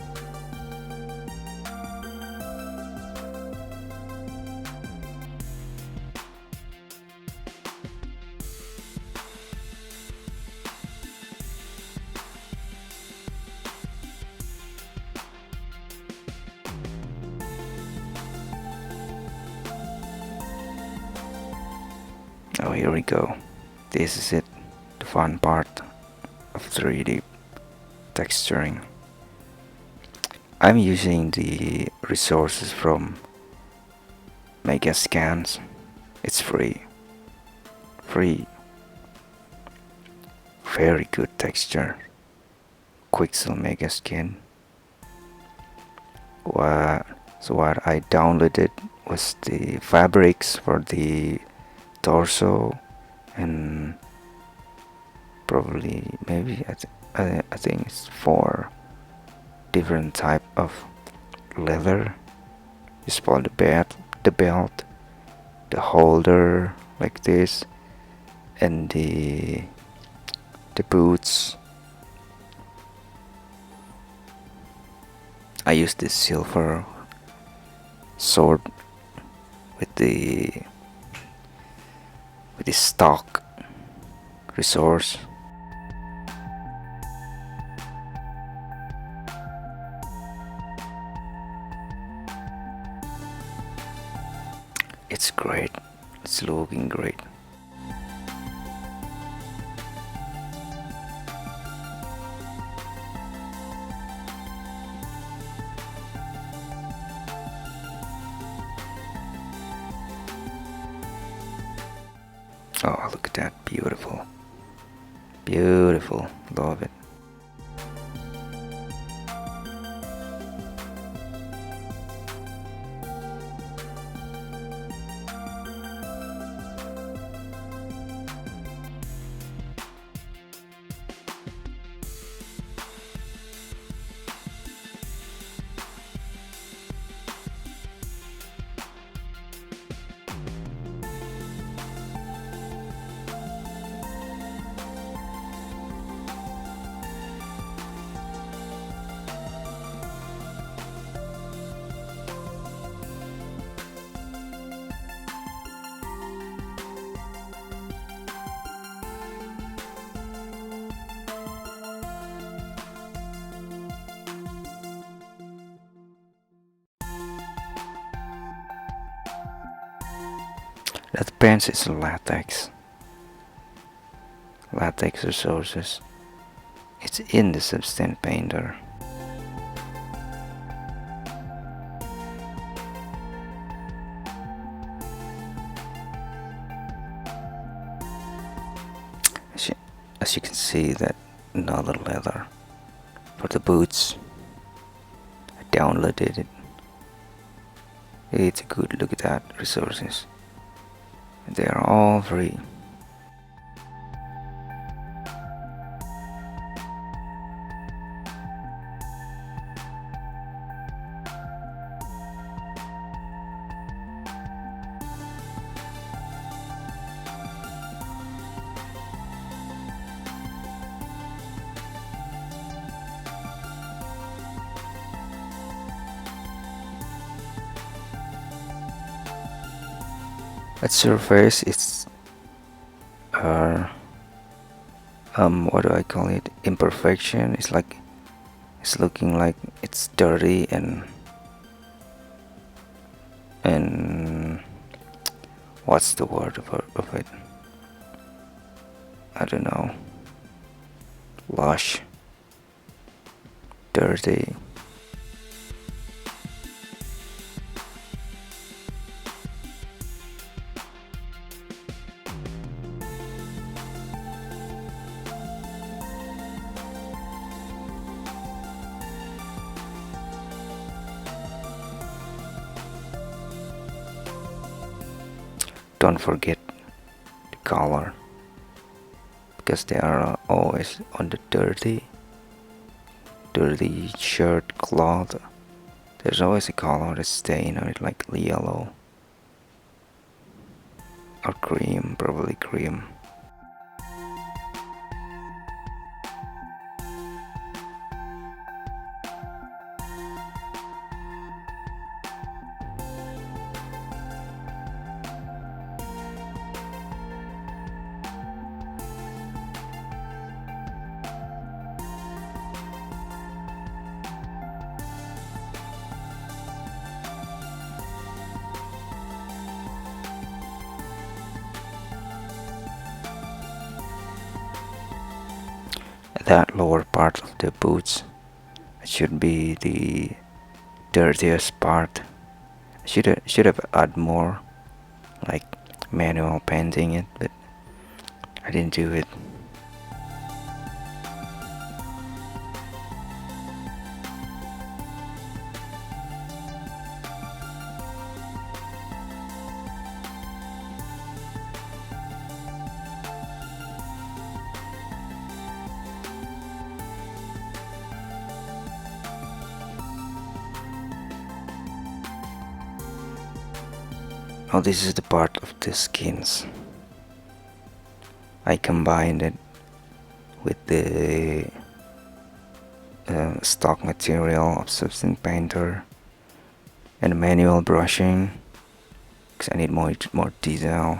Oh, here we go. This is it, the fun part of 3D texturing. I'm using the resources from Megascans. It's free. Very good texture. Quixel Megaskin. So what I downloaded was the fabrics for the torso, and probably maybe I think it's 4 different type of leather. You spot the belt, the holder like this, and the boots. I used this silver sword with the stock resource. It's great. It's looking great. Oh, look at that. Beautiful. Beautiful. Love it. That pants is latex resources. It's in the Substance Painter. As you can see, that another leather for the boots. I downloaded it. It's a good look at that resources. They are all free. At surface, it's what do I call it? Imperfection. It's like it's looking like it's dirty and what's the word of it? I don't know. Lush, dirty. Don't forget the color, because they are always on the dirty shirt cloth. There's always a color stain on it, like yellow or cream, probably cream. that lower part of the boots should be the dirtiest part. Should have add more, like manual painting it, but I didn't do it. Oh, this is the part of the skins. I combined it with the stock material of Substance Painter and manual brushing because I need more detail.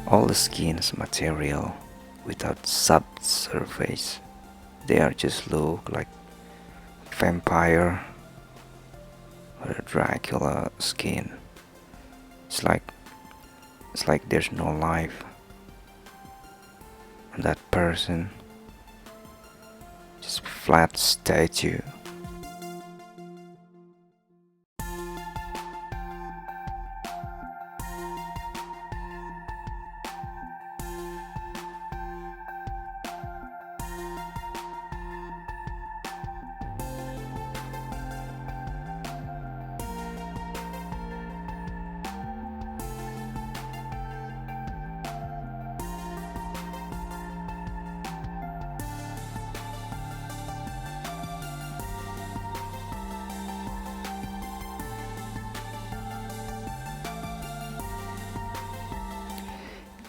All the skins material without subsurface, they are just look like vampire or a Dracula skin. It's like there's no life on that person, just flat statue.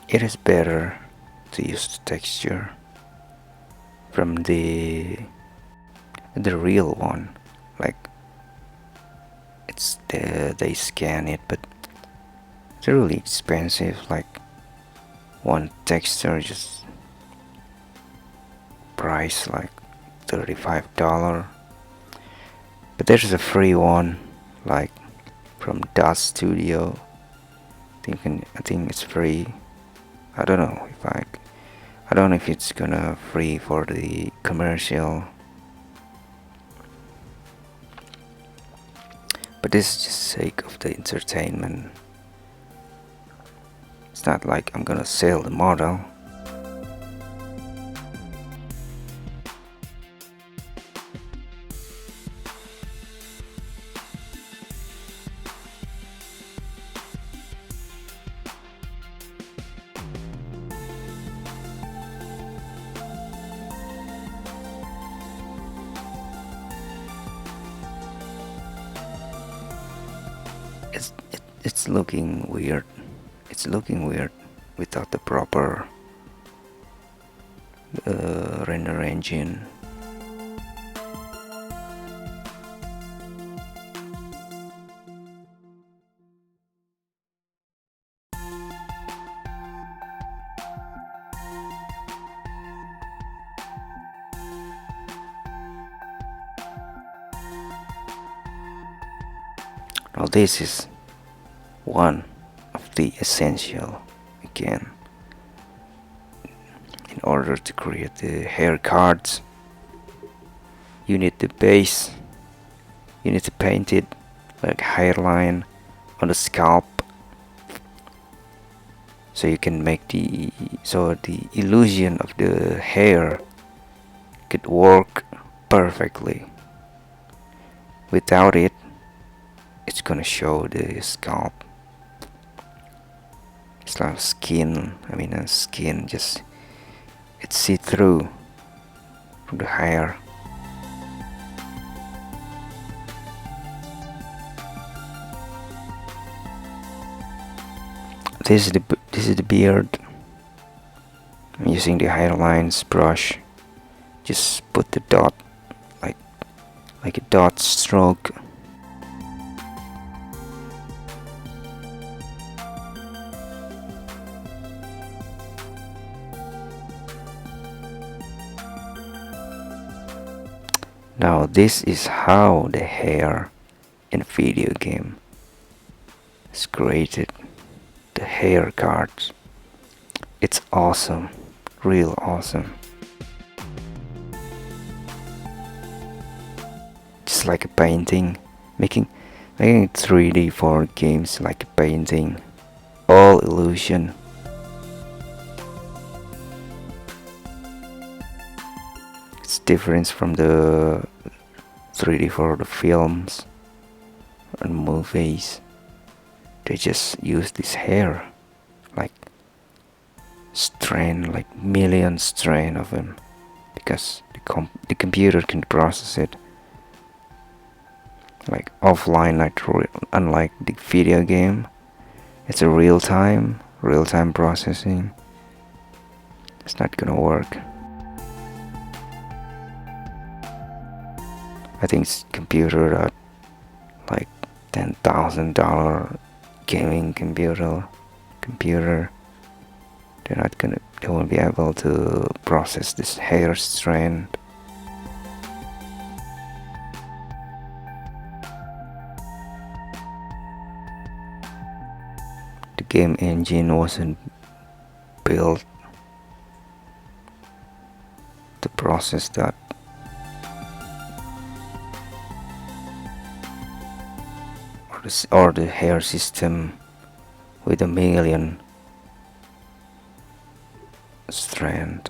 It is better to use the texture from the real one, like they scan it, but it's really expensive. Like one texture just price like $35, but there's a free one like from Dot Studio. I think it's free. I don't know if it's gonna free for the commercial, but this is just sake of the entertainment. It's not like I'm gonna sell the model. It's looking weird. It's looking weird without the proper render engine. Now this is one of the essential, again, in order to create the hair cards. You need the base. You need to paint it like hairline on the scalp, so you can make the illusion of the hair could work perfectly. Without it, it's gonna show the scalp. It's like skin. Skin just it's see through from the hair. This is the beard. I'm using the hairlines brush. Just put the dot like a dot stroke. Now this is how the hair in a video game is created. The hair cards. It's awesome, real awesome. Just like a painting, making it 3D for games like a painting, all illusion. It's different from the 3D for the films and movies. They just use this hair, like strand, like million strand of them, because the computer can process it like offline, like unlike the video game. It's a real time processing. It's not gonna work. I think it's computer at like $10,000 gaming computer. They won't be able to process this hair strand. The game engine wasn't built to process that. Or the hair system with a million strand.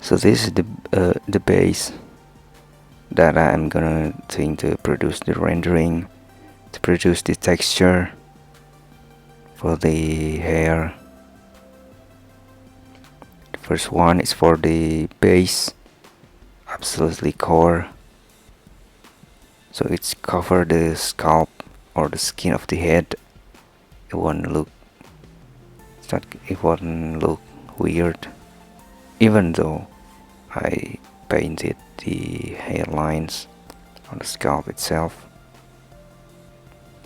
So this is the base that I'm gonna think to produce the rendering, to produce the texture for the hair. The first one is for the base, absolutely core. So it's cover the scalp or the skin of the head. It won't look weird, even though I painted the hairlines on the scalp itself,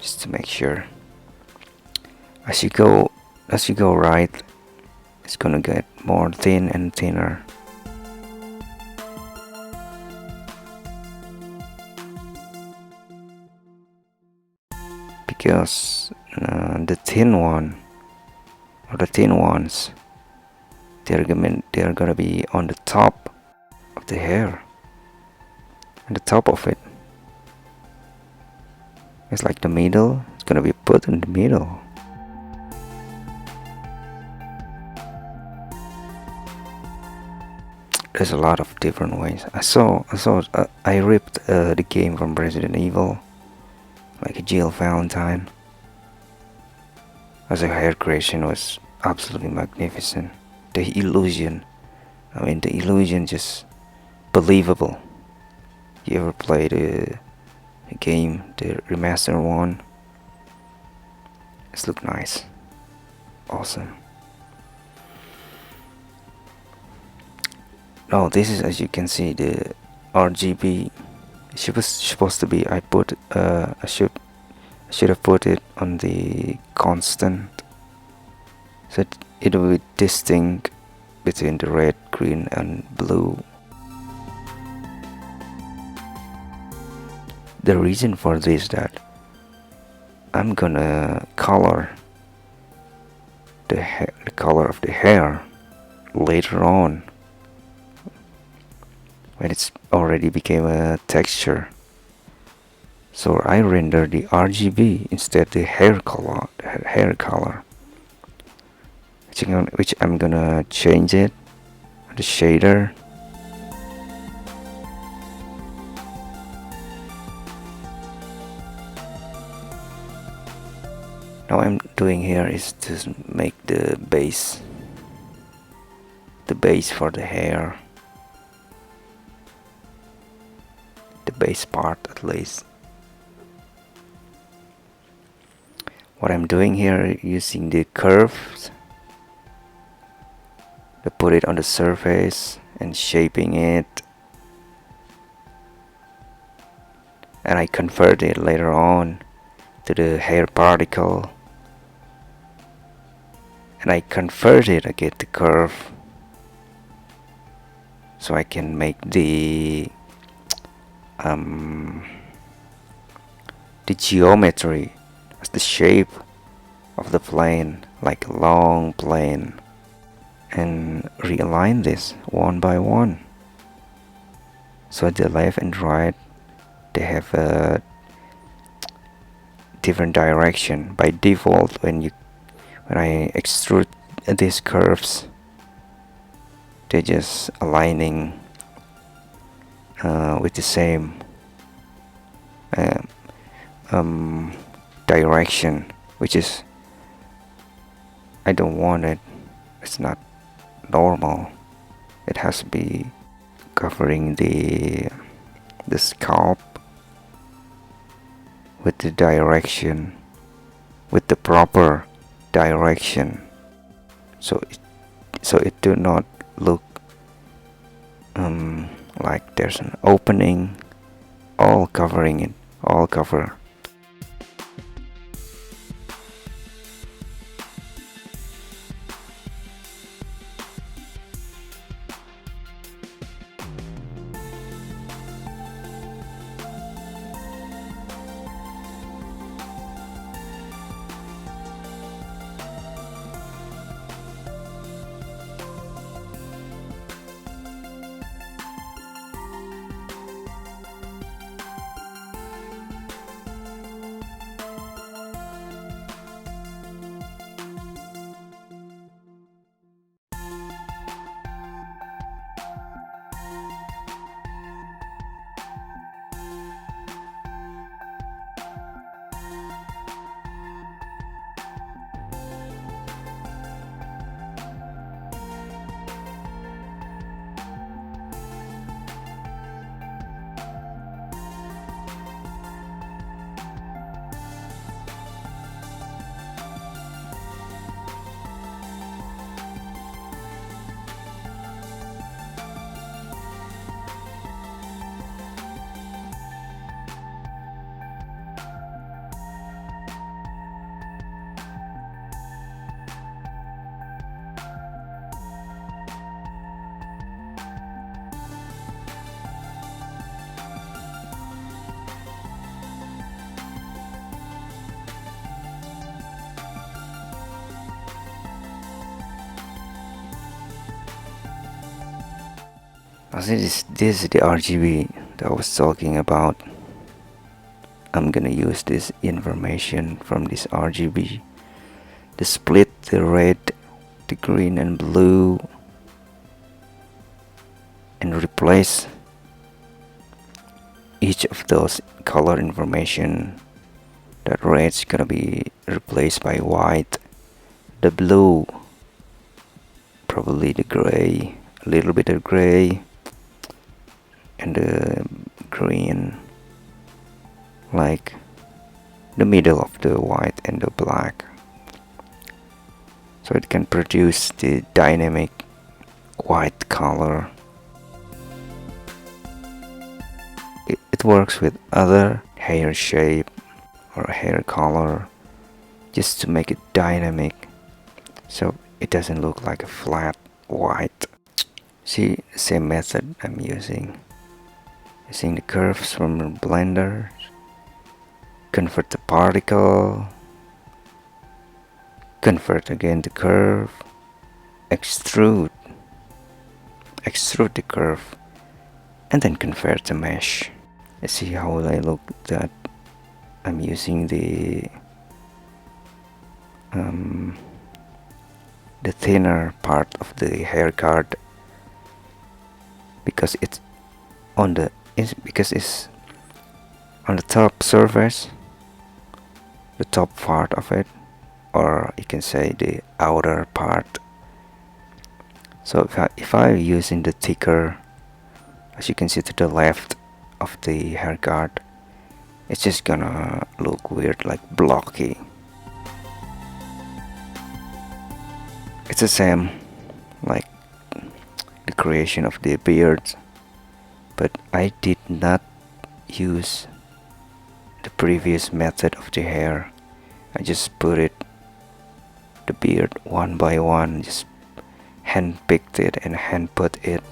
just to make sure. As you go right, it's gonna get more thin and thinner. Because the thin ones, they're gonna be on the top of the hair, and the top of it. It's like the middle. It's gonna be put in the middle. There's a lot of different ways. I ripped the game from Resident Evil, like a Jill Valentine. As a hair creation was absolutely magnificent. The illusion, just believable. You ever played a game, the remaster one? It's look nice, awesome. Now this is, as you can see, the RGB. She was supposed to be. I should have put it on the constant, so it will be distinct between the red, green, and blue. The reason for this that I'm gonna color the color of the hair later on, when it's already became a texture. So I render the RGB instead the hair color, which I'm gonna change it, the shader. Now what I'm doing here is to make the base for the hair, the base part at least. What I'm doing here, using the curves to put it on the surface and shaping it, and I convert it later on to the hair particle, and I convert it again to curve, so I can make the um, the geometry, the shape of the plane, like a long plane, and realign this one by one. So the left and right, they have a different direction by default. When I extrude these curves, they're just aligning with the same uh, um, direction, which is, I don't want it. It's not normal. It has to be covering the scalp with the direction, with the proper direction, so it do not look like there's an opening, all covering it, all cover. I think this is the RGB that I was talking about. I'm gonna use this information from this RGB to split the red, the green and blue, and replace each of those color information. That red's gonna be replaced by white, the blue probably the gray, a little bit of gray, and the green like the middle of the white and the black, so it can produce the dynamic white color. It works with other hair shape or hair color just to make it dynamic, so it doesn't look like a flat white. See, the same method I'm using the curves from the blender, convert the particle, convert again the curve, extrude the curve, and then convert the mesh. Let's see how they look. That I'm using the thinner part of the hair card because it's on the top surface, the top part of it, or you can say the outer part. So if I using the thicker, as you can see to the left of the hair card, it's just gonna look weird, like blocky. It's the same like the creation of the beard, but I did not use the previous method of the hair. I just put it the beard one by one, just hand picked it and hand put it.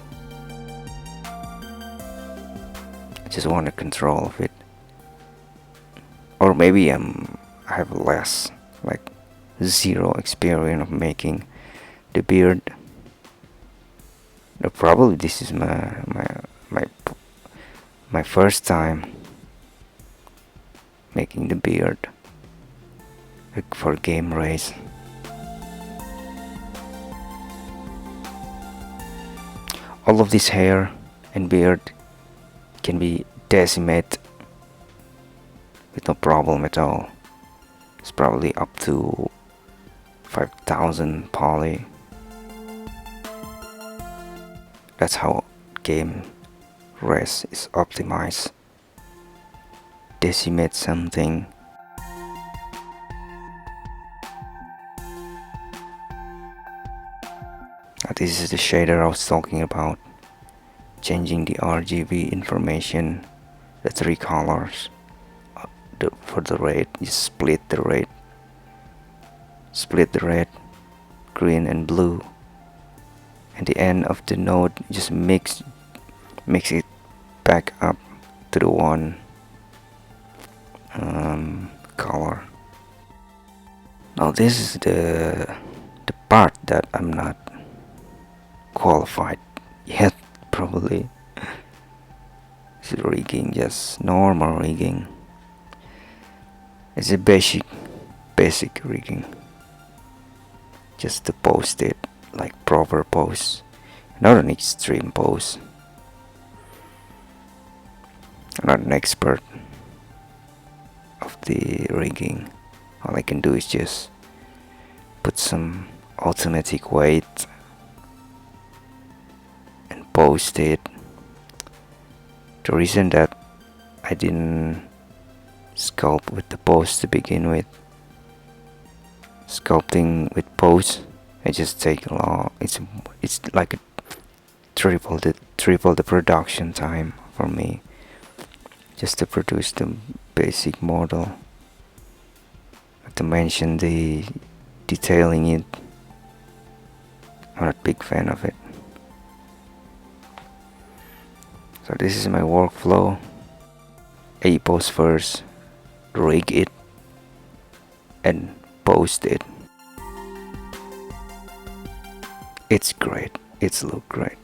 just want the control of it. Or maybe I have less, like zero experience of making the beard. No, probably this is my first time making the beard, like for game race. All of this hair and beard can be decimated with no problem at all. It's probably up to 5,000 poly. That's how game race is optimized. Decimate something. This is the shader I was talking about. Changing the RGB information, the three colors. For the red, you split the red, green and blue. At the end of the node, just mix it back up to the one color. Now this is the part that I'm not qualified yet, probably. It's rigging, just normal rigging. It's a basic rigging, just to post it like proper pose, not an extreme pose. I'm not an expert of the rigging. All I can do is just put some automatic weight and post it. The reason that I didn't sculpt with the pose to begin with, sculpting with pose, I just take a long. It's like a triple the production time for me, just to produce the basic model. Not to mention the detailing it. I'm not a big fan of it. So this is my workflow. I pose first, rig it, and post it. It's great. It's look great.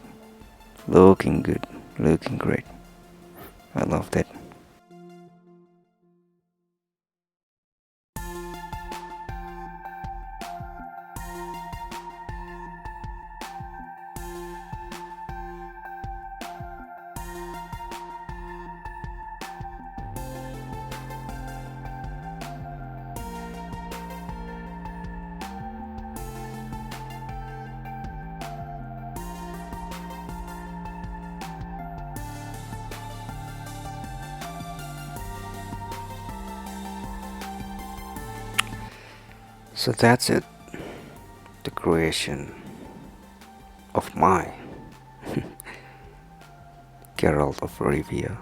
Looking good. Looking great. I love that. So that's it. The creation of my Geralt of Rivia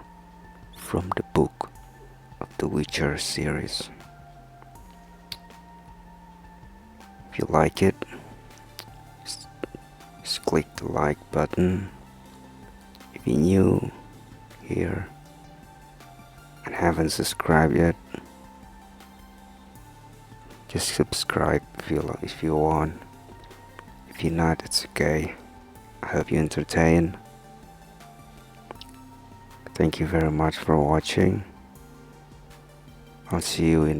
from the book of the Witcher series. If you like it, just click the like button. If you're new here and haven't subscribed yet, just subscribe if you want. If you're not, it's okay. I hope you entertain. Thank you very much for watching. I'll see you in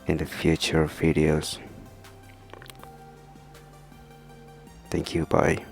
the future videos. Thank you, bye.